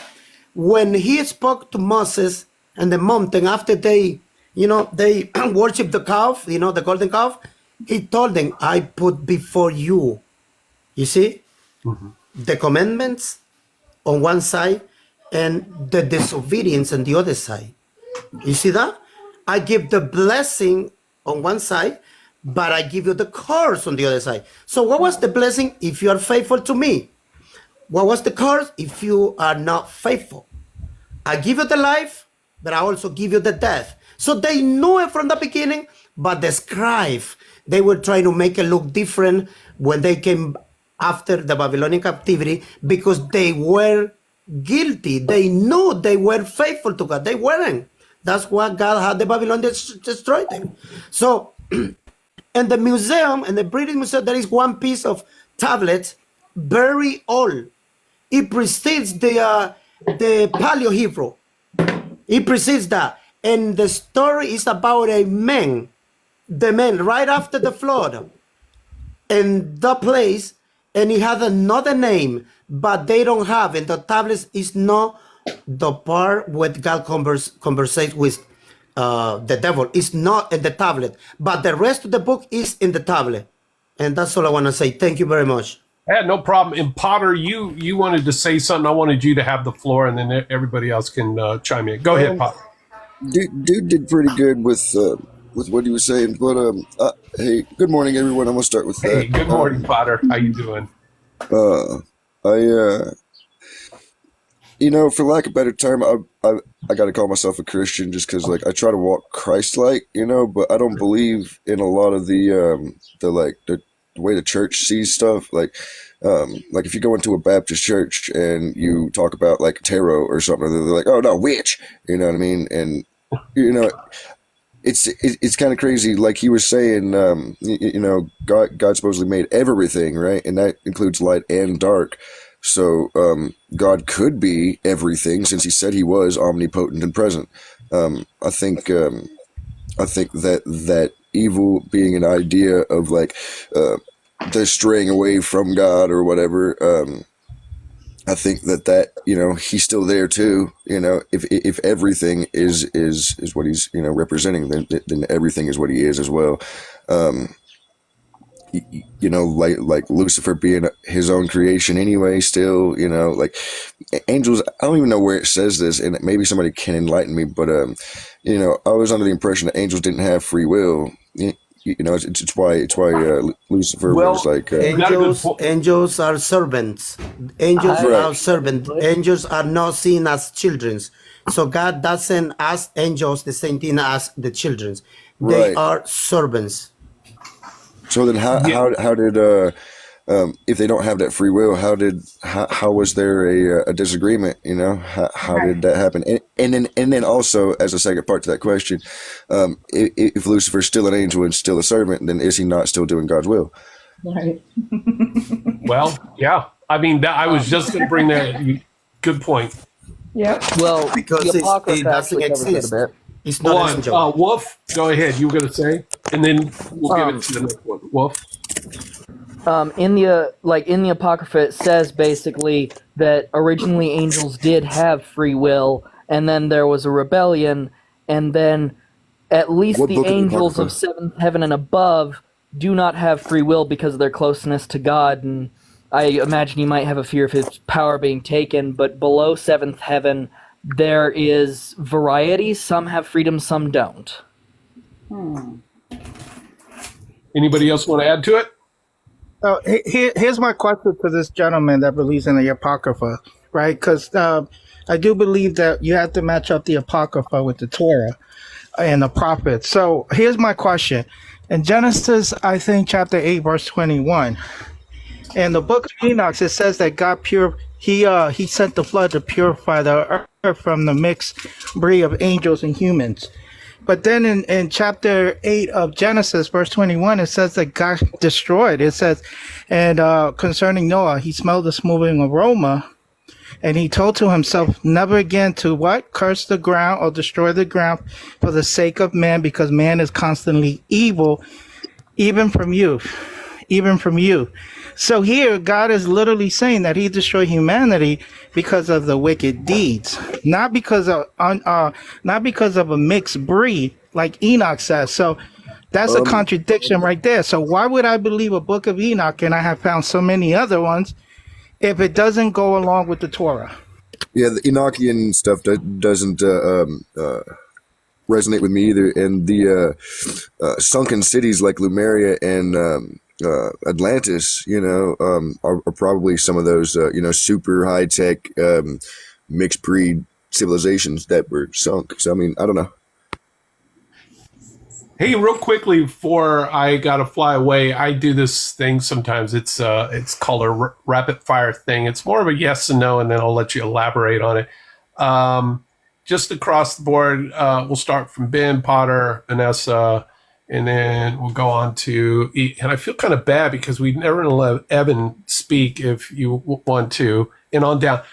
When he spoke to Moses and the mountain after they worship the calf, the golden calf, he told them, I put before you, you see, the commandments on one side and the disobedience on the other side. You see that? I give the blessing on one side, but I give you the curse on the other side. So what was the blessing? If you are faithful to me. What was the curse? If you are not faithful. I give you the life, but I also give you the death. So they knew it from the beginning, but the scribe, they were trying to make it look different when they came after the Babylonian captivity because they were guilty. They knew they were faithful to God. They weren't. That's why God had the Babylonians destroy them. So in the museum, in the British Museum, there is one piece of tablet, very old. It precedes the Paleo Hebrew. It precedes that. And the story is about the man right after the flood in the place, and he had another name, but they don't have it. The tablets is not the part where God conversates with the devil. It's not in the tablet, but the rest of the book is in the tablet. And that's all I want to say. Thank you very much. Yeah, no problem. And Potter, you wanted to say something. I wanted you to have the floor, and then everybody else can chime in. Go ahead, Potter. Dude did pretty good with with what he was saying. But hey, good morning, everyone. I'm gonna start with that. Hey, good morning, Potter. How you doing? For lack of a better term, I got to call myself a Christian just because, like, I try to walk Christ-like, but I don't believe in a lot of the way the church sees stuff. Like if you go into a Baptist church and you talk about like tarot or something, they're like, "Oh no, witch," you know what I mean? And it's kind of crazy. Like he was saying, God supposedly made everything, right, and that includes light and dark. So God could be everything since he said he was omnipotent and present. I think that evil being an idea of like they're straying away from God or whatever. I think that he's still there too. If everything is what he's representing, then everything is what he is as well. Like Lucifer being his own creation anyway, still, like angels, I don't even know where it says this, and maybe somebody can enlighten me, but, I was under the impression that angels didn't have free will. It's why Lucifer was like... Angels are servants. Angels are servants. Angels are not seen as children. So God doesn't ask angels the same thing as the children. They are servants. So then how did if they don't have that free will, how was there a disagreement? How did that happen? And then also, as a second part to that question, if Lucifer's still an angel and still a servant, then is he not still doing God's will? Right. Well, yeah. I mean, I was just going to bring that. Good point. Yeah. Well, Because the Apocrypha it doesn't actually covers it exist. a bit. It's not an angel. Wolf, go ahead. You were going to say, and then we'll give it to the next one. Wolf. In the Apocrypha, it says basically that originally angels did have free will, and then there was a rebellion, and then at least What the book of the angels of Apocrypha? seventh heaven and above do not have free will because of their closeness to God, and I imagine you might have a fear of his power being taken, but below seventh heaven, there is variety. Some have freedom, some don't. Anybody else want to add to it? Here's my question to this gentleman that believes in the Apocrypha, right? Because I do believe that you have to match up the Apocrypha with the Torah and the prophets. So here's my question. In Genesis, I think, chapter 8, verse 21, in the book of Enoch, it says that God he sent the flood to purify the earth from the mixed breed of angels and humans. But then in chapter 8 of Genesis, verse 21, it says that God destroyed. It says, and concerning Noah, he smelled the smoothing aroma, and he told to himself, never again to what? Curse the ground or destroy the ground for the sake of man, because man is constantly evil, even from youth. So here, God is literally saying that he destroyed humanity because of the wicked deeds, not because of a mixed breed, like Enoch says. So that's a contradiction right there. So why would I believe a book of Enoch, and I have found so many other ones, if it doesn't go along with the Torah? Yeah, the Enochian stuff doesn't resonate with me either. And the sunken cities like Lemuria and Atlantis, are probably some of those, super high tech mixed breed civilizations that were sunk. So, I mean, I don't know. Hey, real quickly before I gotta fly away, I do this thing sometimes. It's called a rapid fire thing. It's more of a yes and no, and then I'll let you elaborate on it. Just across the board, we'll start from Ben, Potter, Vanessa, and then we'll go on to E. And I feel kind of bad because we never let Evan speak if you want to, and on down.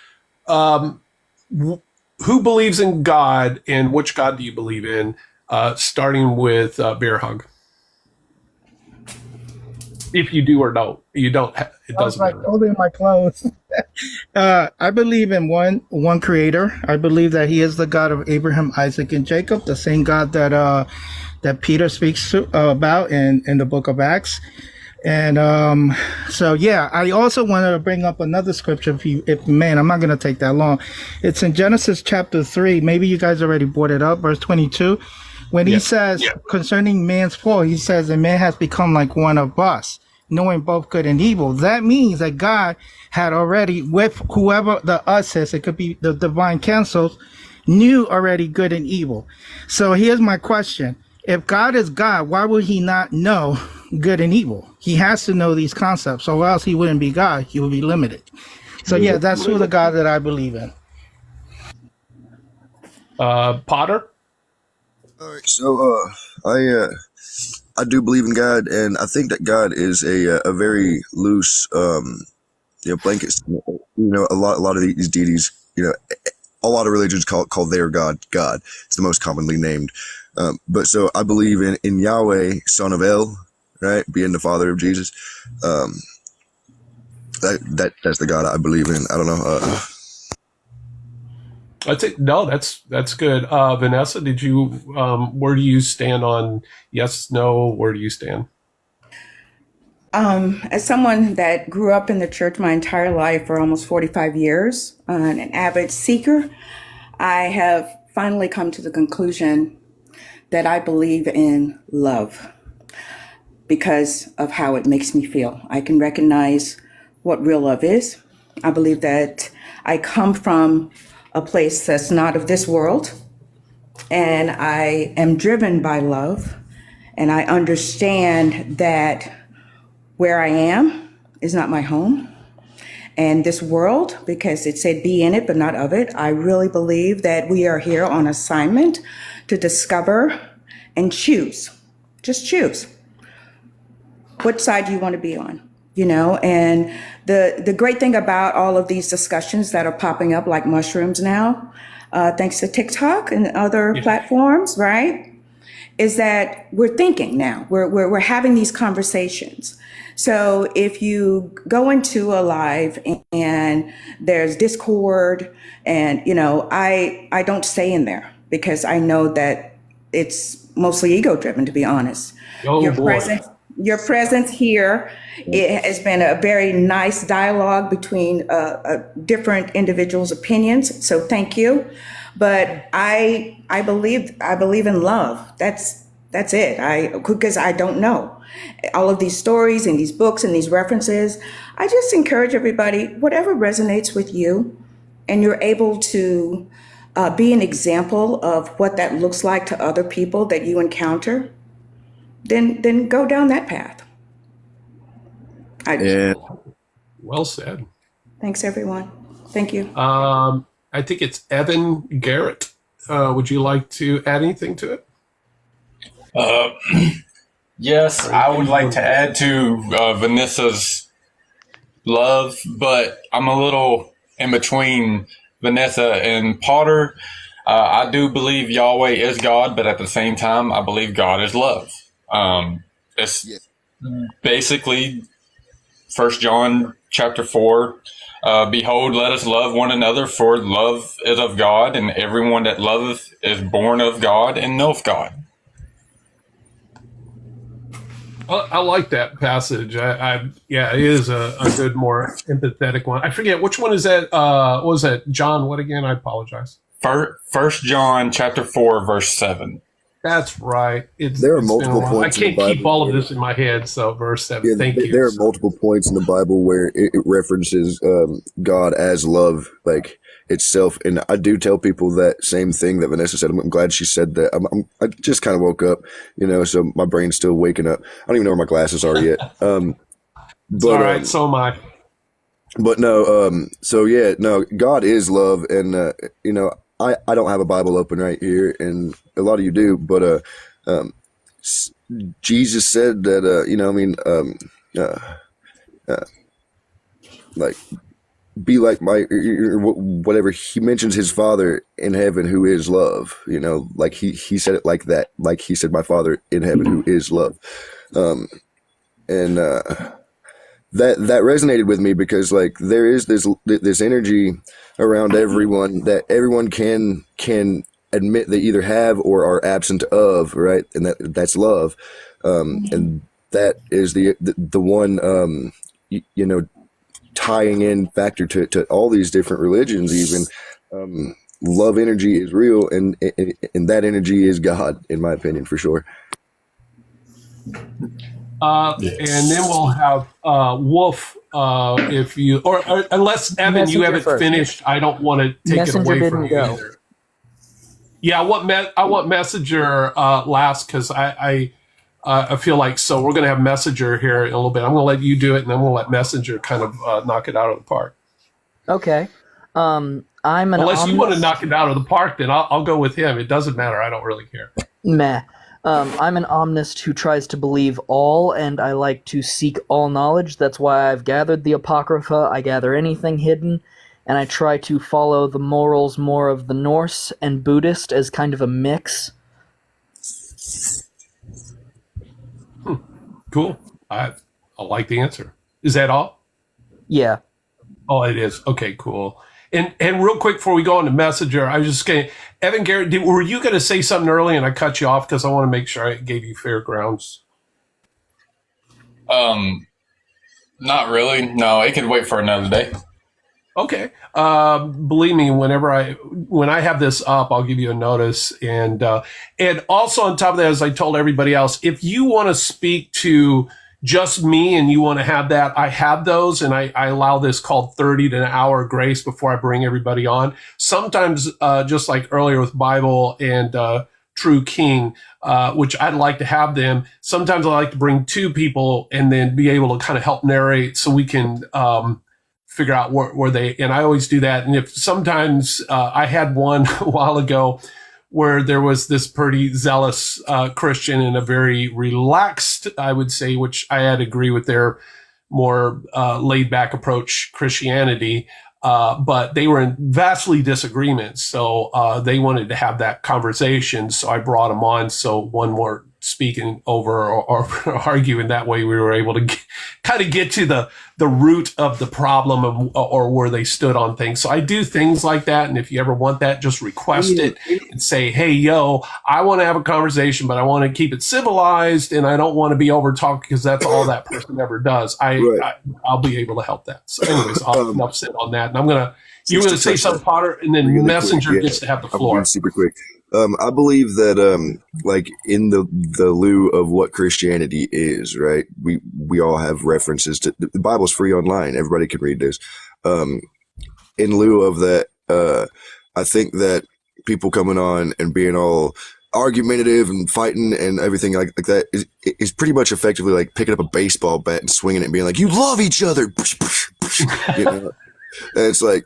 Who believes in God, and which God do you believe in? Starting with Bear Hug. If you do or don't, you don't. It doesn't matter. Holding my clothes. I believe in one Creator. I believe that He is the God of Abraham, Isaac, and Jacob, the same God that Peter speaks about in the Book of Acts. And so yeah, I also wanted to bring up another scripture. If man, I'm not going to take that long. It's in Genesis chapter 3. Maybe you guys already brought it up, verse 22. When he says concerning man's fall, he says, and man has become like one of us, knowing both good and evil. That means that God had already, with whoever the us is, it could be the divine councils, knew already good and evil. So here's my question. If God is God, why would he not know good and evil? He has to know these concepts, or else he wouldn't be God. He would be limited. So yeah, that's who the God that I believe in. Potter? All right, so I do believe in God, and I think that God is a very loose blanket. A lot of these deities, a lot of religions call their God God. It's the most commonly named. But so I believe in Yahweh, son of El, right, being the father of Jesus. That's the God I believe in. I don't know. That's it. No, that's good. Vanessa, did you? Where do you stand on yes, no? Where do you stand? As someone that grew up in the church my entire life for almost 45 years, an avid seeker, I have finally come to the conclusion that I believe in love because of how it makes me feel. I can recognize what real love is. I believe that I come from a place that's not of this world, and I am driven by love, and I understand that where I am is not my home. And this world, because it said be in it, but not of it, I really believe that we are here on assignment to discover and choose. Just choose. Which side do you want to be on? And the great thing about all of these discussions that are popping up like mushrooms now, thanks to TikTok and other platforms, right? Is that we're thinking now. We're having these conversations. So if you go into a live and there's discord and, I don't stay in there because I know that it's mostly ego driven, to be honest. Your presence here, it has been a very nice dialogue between different individuals' opinions. So thank you. But I believe in love. That's it. Because I don't know all of these stories and these books and these references. I just encourage everybody, whatever resonates with you, and you're able to be an example of what that looks like to other people that you encounter, then go down that path. Well said. Thanks, everyone. Thank you. I think it's Evan Garrett. Would you like to add anything to it? Yes, I would like to add to Vanessa's love, but I'm a little in between Vanessa and Potter. I do believe Yahweh is God, but at the same time, I believe God is love. It's basically 1 John chapter 4. Behold, let us love one another, for love is of God, and everyone that loveth is born of God and knoweth God. I like that passage. It is a good, more empathetic one. I forget which one is that. What was that? John, what again? I apologize. 1 John chapter 4, verse 7. That's right. There are multiple points. I can't keep all of this in my head. So verse 7. Yeah, Thank you. There are multiple points in the Bible where it references God as love, like itself. And I do tell people that same thing that Vanessa said. I'm glad she said that. I just kind of woke up, so my brain's still waking up. I don't even know where my glasses are yet. But all right, so am I. But no, God is love, and I don't have a Bible open right here, and a lot of you do, but Jesus said that like be like my whatever. He mentions his Father in heaven who is love. Like he said it like that. Like he said, my Father in heaven who is love, and that resonated with me because like there is this energy around everyone that everyone can admit they either have or are absent of, right? And that's love, and that is the one tying in factor to all these different religions even, love energy is real, and that energy is God, in my opinion, for sure. And then we'll have Wolf. If you or unless Evan, Messenger you haven't first. finished, I don't want to take Messenger it away didn't from you go. either. Yeah, I want Messenger last because I feel like so we're going to have Messenger here in a little bit. I'm going to let you do it, and then we'll let Messenger kind of knock it out of the park. Okay. I'm an Unless you want to knock it out of the park, then I'll go with him. It doesn't matter. I don't really care. Meh. I'm an omnist who tries to believe all, and I like to seek all knowledge. That's why I've gathered the Apocrypha. I gather anything hidden, and I try to follow the morals more of the Norse and Buddhist as kind of a mix. Cool. I like the answer. Is that all? Yeah. Oh, it is. Okay, cool. And real quick before we go on to Messenger, I was just going to, Evan Garrett, were you going to say something early and I cut you off because I want to make sure I gave you fair grounds? Not really. No, it could wait for another day. Okay. Believe me, when I have this up, I'll give you a notice. And also on top of that, as I told everybody else, if you want to speak to just me and you want to have that, I have those, and I allow this called 30 to an hour grace before I bring everybody on. Sometimes, just like earlier with Bible and True King, which I'd like to have them. Sometimes I like to bring two people and then be able to kind of help narrate so we can figure out where they, and I always do that. And if sometimes I had one a while ago where there was this pretty zealous Christian and a very relaxed, I would say, which I had to agree with their more laid back approach Christianity. But they were in vastly disagreement. So they wanted to have that conversation. So I brought them on. So one more speaking over or arguing that way, we were able to kind of get to the root of the problem or where they stood on things. So I do things like that. And if you ever want that, just request it and say, hey, yo, I want to have a conversation, but I want to keep it civilized and I don't want to be over talked because that's all that person ever does. I'll be able to help that. So anyways, I'll enough said on that. And you're going to say something, Potter, and then really Messenger gets to have the floor. Super quick. I believe that, like in the lieu of what Christianity is, right? We all have references to the Bible's free online. Everybody can read this. In lieu of that, I think that people coming on and being all argumentative and fighting and everything like that is pretty much effectively like picking up a baseball bat and swinging it and being like, you love each other. You know? And it's like,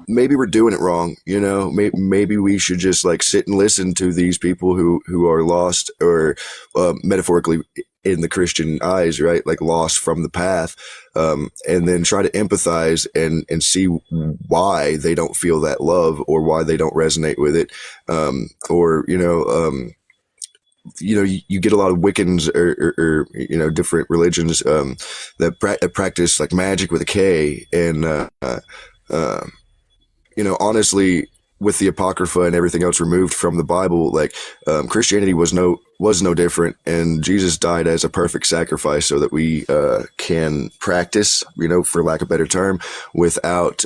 maybe we're doing it wrong, you know. Maybe we should just like sit and listen to these people who are lost, or metaphorically in the Christian eyes, right? Like lost from the path, and then try to empathize and see why they don't feel that love or why they don't resonate with it, or you get a lot of Wiccans or different religions that practice like magic with a K, and honestly, with the Apocrypha and everything else removed from the Bible, like Christianity was no different, and Jesus died as a perfect sacrifice so that we can practice, for lack of a better term, without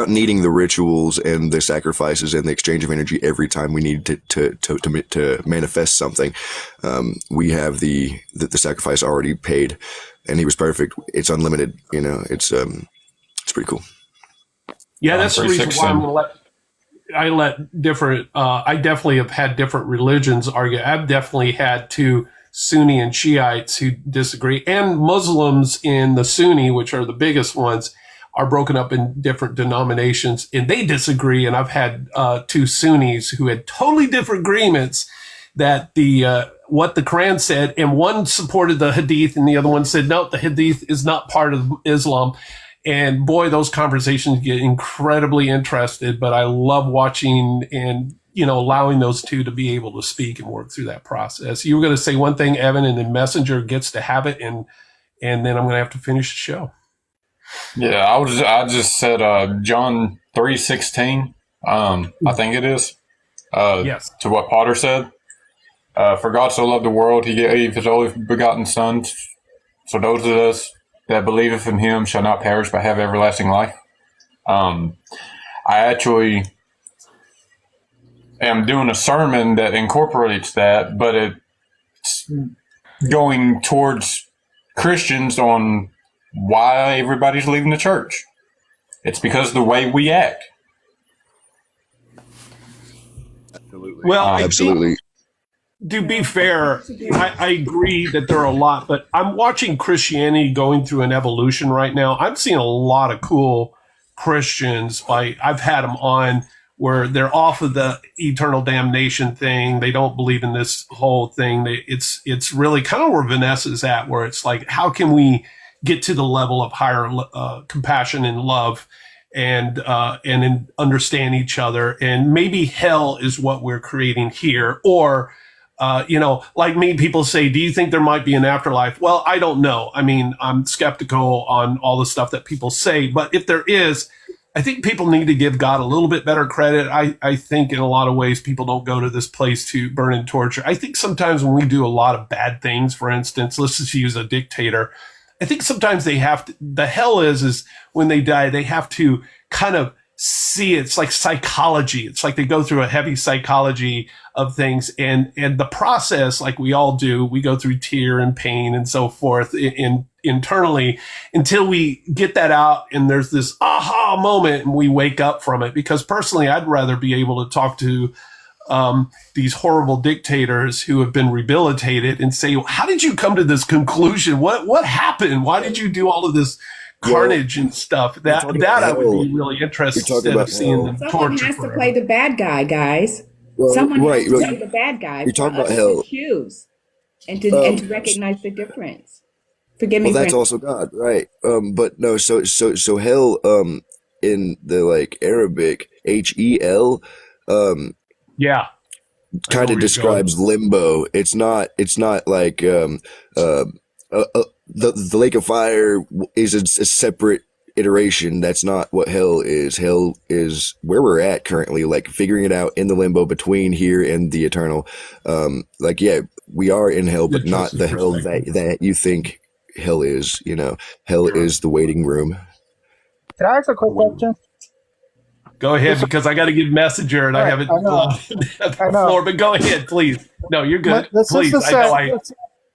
needing the rituals and the sacrifices and the exchange of energy every time we need to manifest something. We have the sacrifice already paid, and he was perfect. It's unlimited. It's pretty cool. Yeah, that's the reason why I let different. I definitely have had different religions argue. I've definitely had two Sunni and Shiites who disagree, and Muslims in the Sunni, which are the biggest ones, are broken up in different denominations, and they disagree. And I've had two Sunnis who had totally different agreements that what the Quran said, and one supported the Hadith, and the other one said no, the Hadith is not part of Islam. And boy, those conversations get incredibly interested, but I love watching and, allowing those two to be able to speak and work through that process. You were going to say one thing, Evan, and then Messenger gets to have it. And then I'm going to have to finish the show. Yeah, I just said John 3:16. I think it is. Yes. To what Potter said. For God so loved the world, he gave his only begotten Son. So those of us that believeth in him shall not perish but have everlasting life. I I actually am doing a sermon that incorporates that, but it's going towards Christians on why everybody's leaving the church. It's because of the way we act. Absolutely. Well, Absolutely. To be fair, I agree that there are a lot, but I'm watching Christianity going through an evolution right now. I'm seeing a lot of cool Christians. Like I've had them on where they're off of the eternal damnation thing. They don't believe in this whole thing. It's really kind of where Vanessa's at, where it's like, how can we get to the level of higher compassion and love and understand each other? And maybe hell is what we're creating here, or like me, people say, do you think there might be an afterlife? Well, I don't know. I mean, I'm skeptical on all the stuff that people say, but if there is, I think people need to give God a little bit better credit. I think in a lot of ways, people don't go to this place to burn and torture. I think sometimes when we do a lot of bad things, for instance, let's just use a dictator. I think sometimes they have to, the hell is when they die, they have to kind of see it's like psychology. It's like they go through a heavy psychology of things, and the process, like we all do, we go through tear and pain and so forth internally until we get that out, and there's this aha moment and we wake up from it. Because personally, I'd rather be able to talk to these horrible dictators who have been rehabilitated and say, how did you come to this conclusion? What happened? Why did you do all of this carnage and stuff? That I would be really interested instead of seeing them torture. Someone has to play the bad guy, guys. Well, Someone right, has to right. play the bad guy. You're talking for about us hell. to choose and to recognize the difference. Forgive me. Well, that's Brandon. also God, right? But no, so hell, in the like Arabic, Hel, Yeah. kind of describes limbo. It's not like the lake of fire is a separate iteration. That's not what hell is. Hell is where we're at currently, like figuring it out in the limbo between here and the eternal. We are in hell, but not the hell that you think hell is. Hell is the waiting room. Can I ask a quick question? Go ahead, because I got to give Messenger and I haven't allowed the floor. But go ahead, please. No, you're good. The Please. sister said,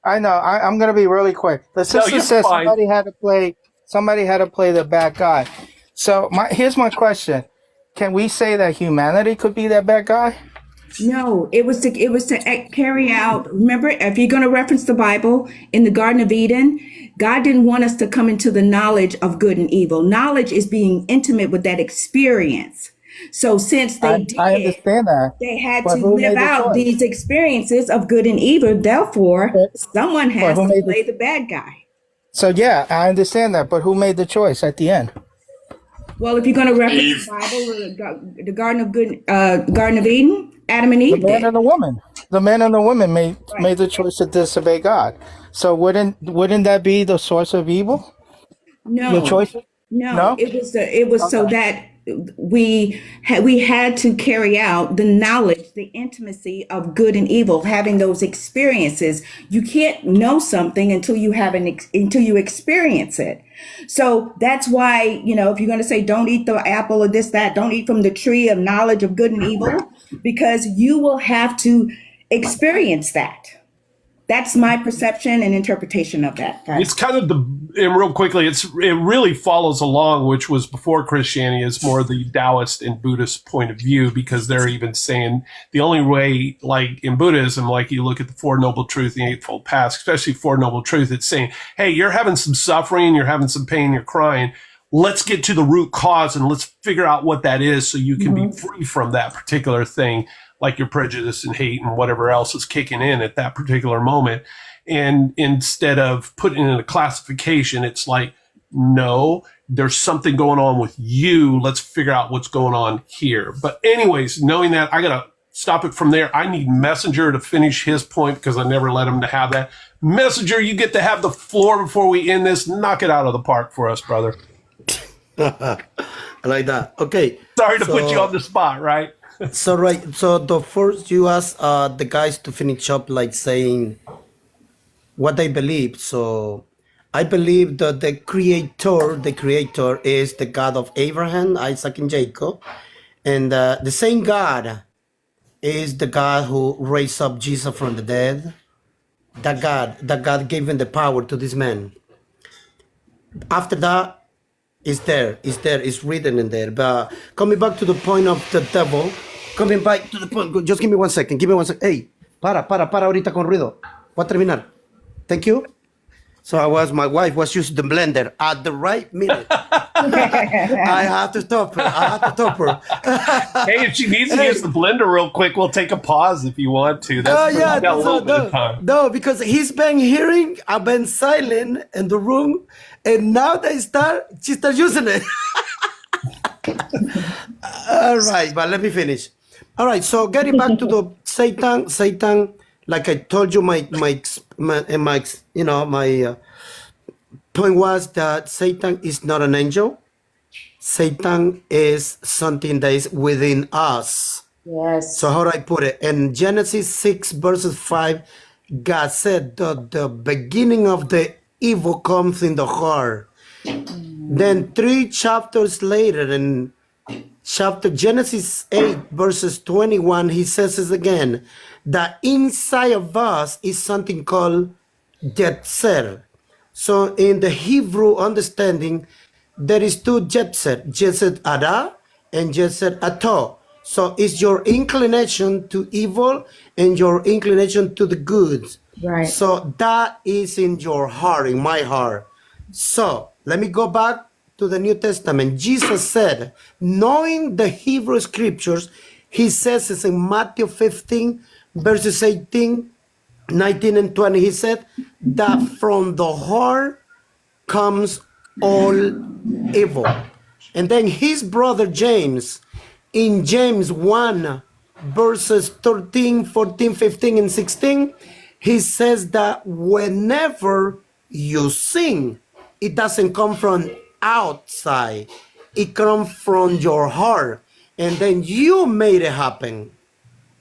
I know. I'm going to be really quick. The sister said somebody had to play the bad guy. So here's my question: can we say that humanity could be that bad guy? No, it was to carry out. Remember, if you're going to reference the Bible, in the Garden of Eden, God didn't want us to come into the knowledge of good and evil. Knowledge is being intimate with that experience. So since I understand that, they had to live out these experiences of good and evil. Therefore, someone has to play the bad guy. So yeah, I understand that, but who made the choice at the end? Well, if you're going to reference the Bible, the Garden of Eden, Adam and Eve. The man and the woman. The man and the woman made the choice to disobey God. So wouldn't that be the source of evil? No. The choice? No. It was so that we had to carry out the knowledge, the intimacy of good and evil, having those experiences. You can't know something until you until you experience it. So that's why, if you're going to say don't eat the apple or this, that, don't eat from the tree of knowledge of good and evil, because you will have to experience that. That's my perception and interpretation of that. Guys. It's kind of and real quickly, it really follows along, which was before Christianity, is more the Taoist and Buddhist point of view, because they're even saying the only way, like in Buddhism, like you look at the Four Noble Truths, the Eightfold Paths, especially Four Noble Truths, it's saying, hey, you're having some suffering, you're having some pain, you're crying. Let's get to the root cause and let's figure out what that is so you can be free from that particular thing, like your prejudice and hate and whatever else is kicking in at that particular moment. And instead of putting in a classification, it's like, no, there's something going on with you. Let's figure out what's going on here. But anyways, knowing that, I got to stop it from there. I need Messenger to finish his point because I never let him to have that. Messenger, you get to have the floor before we end this. Knock it out of the park for us, brother. I like that. Okay. Sorry to put you on the spot, right? So the first you ask the guys to finish up, like saying what they believe. So I believe that the creator is the God of Abraham, Isaac, and Jacob. And the same God is the God who raised up Jesus from the dead. That God gave him the power to this man. After that, it's written in there. But coming back to the point of the devil, coming back to the point, just give me 1 second. Hey, para ahorita con ruido. Voy a terminar. Thank you. So my wife was using the blender at the right minute. I have to stop her. Hey, if she needs to use the blender real quick, we'll take a pause if you want to. That's got a little bit of time. No, because he's been hearing, I've been silent in the room, and now she starts using it. All right, but let me finish. All right, so getting back to the Satan, like I told you, my point was that Satan is not an angel. Satan is something that is within us. Yes. So how do I put it? In Genesis 6 verses 5, God said that the beginning of the evil comes in the heart. Then 3 chapters later, in Genesis 8 verses 21, he says this again, that inside of us is something called Yetzer. So in the Hebrew understanding, there is 2 Yetzer, Yetzer Ada and Yetzer Ato. So it's your inclination to evil and your inclination to the good. Right. So that is in your heart, in my heart. So let me go back to the New Testament. Jesus said, knowing the Hebrew scriptures, he says it's in Matthew 15, verses 18, 19, and 20. He said that from the heart comes all evil. And then his brother James, in James 1, verses 13, 14, 15, and 16, he says that whenever you sin, it doesn't come from outside. It comes from your heart. And then you made it happen.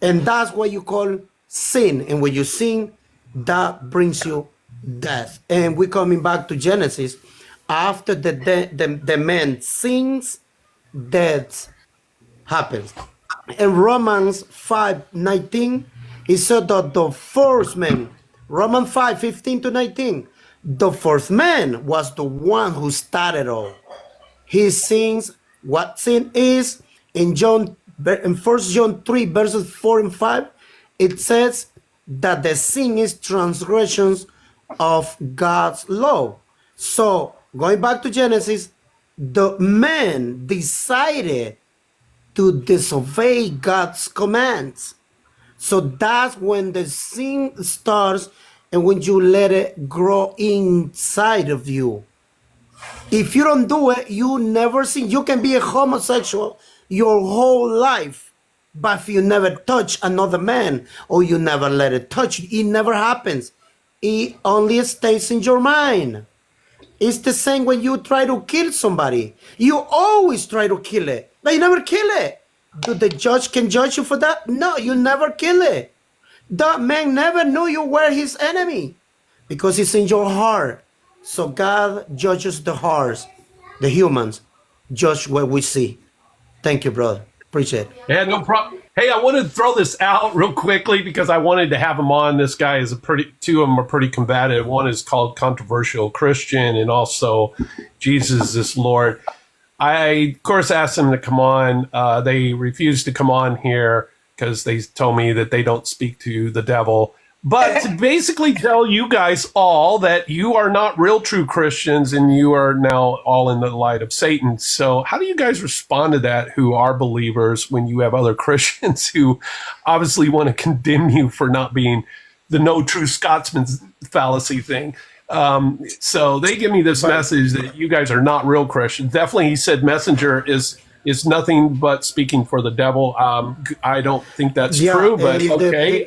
And that's what you call sin. And when you sin, that brings you death. And we're coming back to Genesis. After the man sins, death happens. In Romans 5:19, he said that the first man, Romans 5:15 to 19, the first man was the one who started all. He sings what sin is. In 1 John 3, verses 4 and 5, it says that the sin is transgressions of God's law. So, going back to Genesis, the man decided to disobey God's commands. So that's when the sin starts and when you let it grow inside of you. If you don't do it, you never sin. You can be a homosexual your whole life, but if you never touch another man or you never let it touch you, it never happens. It only stays in your mind. It's the same when you try to kill somebody. You always try to kill it, but you never kill it. Do the judge can judge you for that? No, you never kill it. That man never knew you were his enemy because it's in your heart. So God judges the hearts, the humans, judge what we see. Thank you, brother. Appreciate it. Yeah, no problem. Hey, I wanted to throw this out real quickly because I wanted to have him on. This guy is two of them are pretty combative. One is called Controversial Christian, and also Jesus is Lord. I, of course, asked them to come on. They refused to come on here because they told me that they don't speak to the devil. But to basically tell you guys all that you are not real true Christians and you are now all in the light of Satan. So how do you guys respond to that who are believers when you have other Christians who obviously want to condemn you for not being the no true Scotsman fallacy thing? So they give me this message that you guys are not real Christians. Definitely, he said messenger is nothing but speaking for the devil. I don't think that's true, but okay.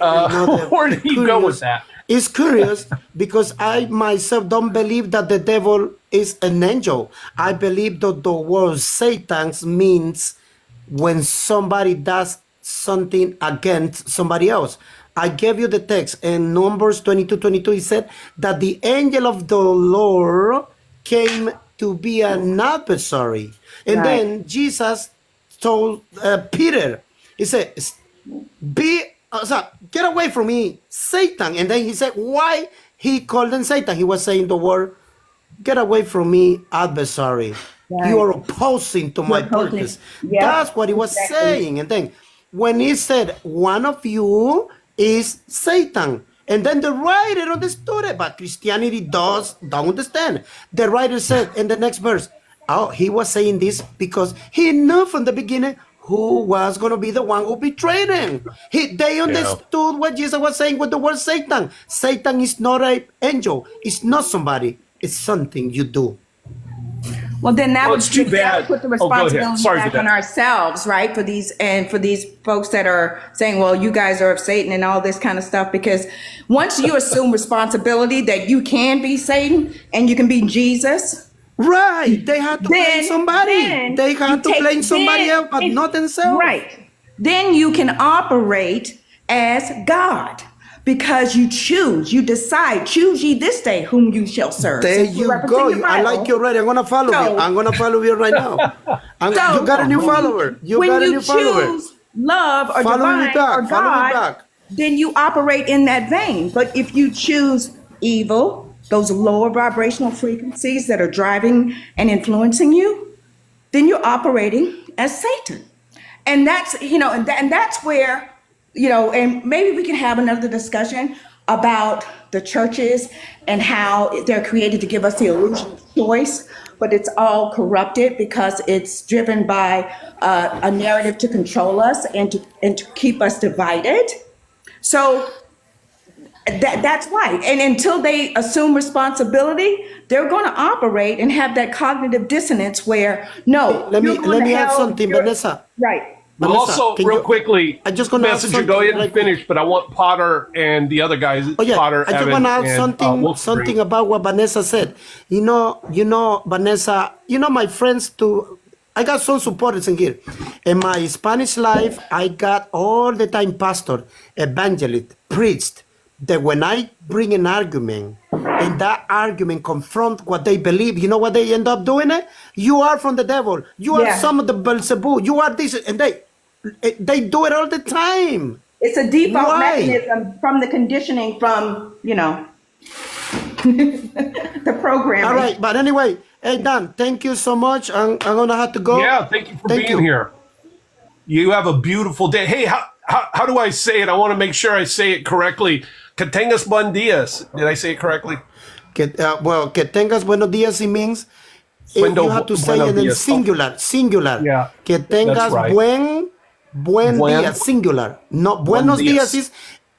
Where do you go with that? It's curious because I myself don't believe that the devil is an angel. I believe that the word Satan means when somebody does something against somebody else. I gave you the text. In Numbers 22:22, he said that the angel of the Lord came to be an adversary. And Right. then Jesus told Peter, he said, get away from me, Satan. And then he said, why he called him Satan? He was saying the word, get away from me, adversary. You Right. are opposing to my You're opposing. purpose. Yep. That's what he was Exactly. saying. And then when he said, one of you is Satan. And then the writer understood it, but Christianity don't understand. The writer said in the next verse, oh, he was saying this because he knew from the beginning who was going to be the one who betrayed him. They understood what Jesus was saying with the word Satan. Satan is not an angel. It's not somebody. It's something you do. Well, then that Well, it's too bad. put the Oh, go ahead. responsibility Sorry back for on that. ourselves, right? For these folks that are saying, well, you guys are of Satan and all this kind of stuff, because once you assume responsibility that you can be Satan and you can be Jesus, right? They had to blame somebody. They had to blame somebody else, but not themselves. Right. Then you can operate as God. Because you choose, you decide, choose ye this day whom you shall serve. There you go. I like you already. I'm going to follow you. I'm going to follow you right now. You got a new follower. You got a new follower. When you choose love or Follow me divine back. or Follow me God, back. then you operate in that vein. But if you choose evil, those lower vibrational frequencies that are driving and influencing you, then you're operating as Satan. And that's, and that's where, and maybe we can have another discussion about the churches and how they're created to give us the illusion of choice, but it's all corrupted because it's driven by a narrative to control us and to keep us divided. So that's why. And until they assume responsibility, they're going to operate and have that cognitive dissonance where, no, let me add something, Vanessa. Right. Well, Vanessa, also, real quickly, I just gonna add Messenger, something go ahead and right quick. finish, but I want Potter and the other guys, Oh yeah, Potter, I just Evan, want to add and something about what Vanessa said. You know, Vanessa. My friends too. I got some supporters in here. In my Spanish life, I got all the time pastor, evangelist, preached that when I bring an argument and that argument confront what they believe, you know what they end up doing it? You are from the devil. You are some of the Beelzebub. You are this, and they do it all the time. It's a default Why? mechanism from the conditioning from, the programming. All right, but anyway, hey Dan, thank you so much. I'm gonna have to go. Yeah, thank you for being here. You have a beautiful day. Hey, how do I say it? I want to make sure I say it correctly. Que tengas buen días. Did I say it correctly? Que tengas buenos días, it means you have to say it in singular. Yeah, Que tengas right. buen día, singular. No, buenos días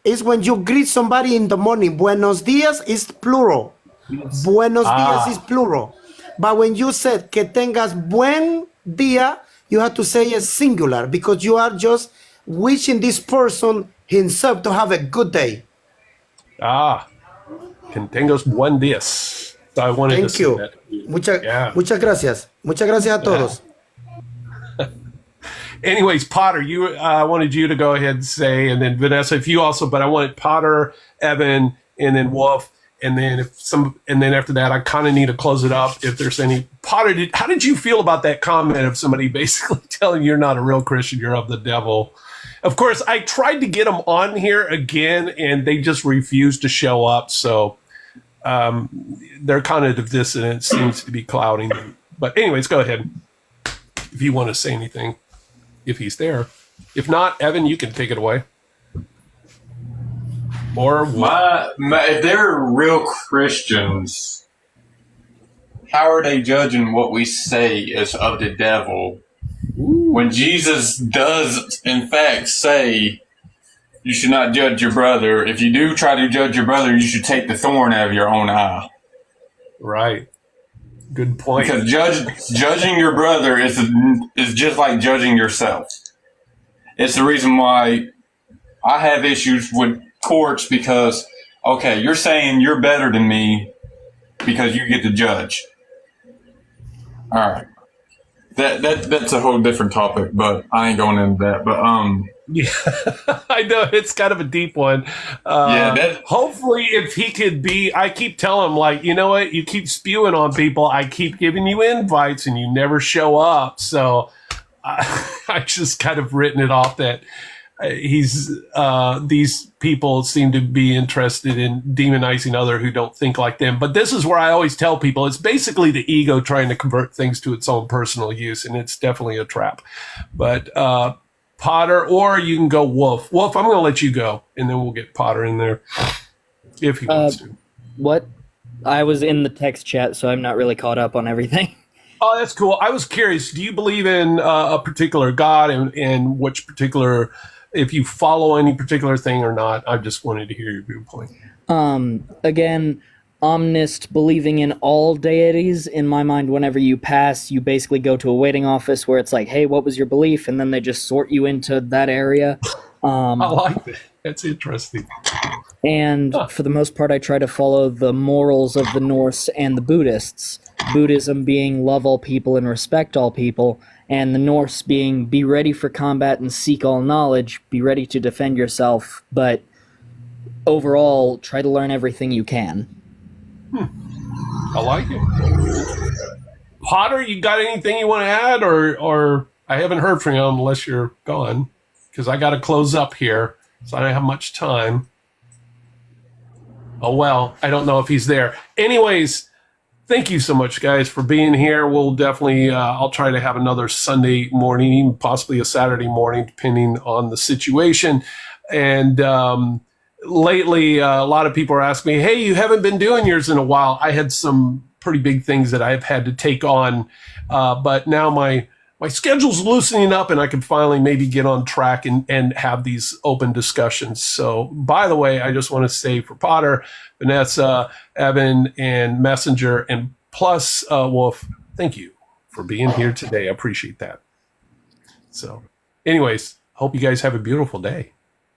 is when you greet somebody in the morning. Buenos días is plural. Yes. Buenos días is plural. But when you said que tengas buen día, you have to say it singular because you are just wishing this person himself to have a good day. Que tengas buen días. So I wanted to say that. Muchas gracias. Muchas gracias a todos. Anyways, Potter, I wanted you to go ahead and say, and then Vanessa, if you also, but I wanted Potter, Evan, and then Wolf, and then and then after that, I kind of need to close it up. If there's any Potter, how did you feel about that comment of somebody basically telling you you're not a real Christian, you're of the devil? Of course, I tried to get them on here again, and they just refused to show up. So their cognitive dissonance seems to be clouding them. But anyways, go ahead if you want to say anything. If he's there. If not, Evan, you can take it away. Or if they're real Christians, how are they judging what we say is of the devil? When Jesus does, in fact, say, you should not judge your brother. If you do try to judge your brother, you should take the thorn out of your own eye. Right. Good point. Because judging your brother is just like judging yourself. It's the reason why I have issues with courts because, okay, you're saying you're better than me because you get to judge. All right. That's a whole different topic, but I ain't going into that. But Yeah, I know it's kind of a deep one. Hopefully, if he could be, I keep telling him, like, you know what, you keep spewing on people. I keep giving you invites and you never show up. So I just kind of written it off that these people seem to be interested in demonizing other who don't think like them. But this is where I always tell people it's basically the ego trying to convert things to its own personal use, and it's definitely a trap. But Potter, or you can go Wolf. Wolf, I'm going to let you go, and then we'll get Potter in there if he wants to. What? I was in the text chat, so I'm not really caught up on everything. Oh, that's cool. I was curious. Do you believe in a particular God, and which particular, if you follow any particular thing or not? I just wanted to hear your viewpoint. Again, omnist, believing in all deities. In my mind, whenever you pass, you basically go to a waiting office where it's like, hey, what was your belief? And then they just sort you into that area. I like that. That's interesting. And for the most part, I try to follow the morals of the Norse and the Buddhists. Buddhism being love all people and respect all people, and the Norse being be ready for combat and seek all knowledge, be ready to defend yourself, but overall, try to learn everything you can. I like it. Potter, you got anything you want to add, or I haven't heard from you unless you're gone, because I got to close up here, so I don't have much time. Oh, well, I don't know if he's there. Anyways, thank you so much, guys, for being here. We'll definitely, I'll try to have another Sunday morning, possibly a Saturday morning, depending on the situation. And lately, a lot of people are asking me, hey, you haven't been doing yours in a while. I had some pretty big things that I've had to take on. But now my schedule's loosening up and I can finally maybe get on track and have these open discussions. So, by the way, I just want to say for Potter, Vanessa, Evan, and Messenger, and plus Wolf, thank you for being here today. I appreciate that. So, anyways, hope you guys have a beautiful day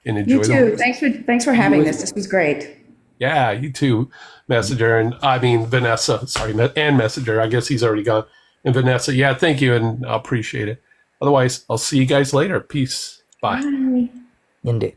and enjoy. You too. Thanks for having us. This was great. Yeah, you too, Messenger, and I mean Vanessa. Sorry, and Messenger. I guess he's already gone. And Vanessa, yeah, thank you, and I appreciate it. Otherwise, I'll see you guys later. Peace. Bye. Indeed.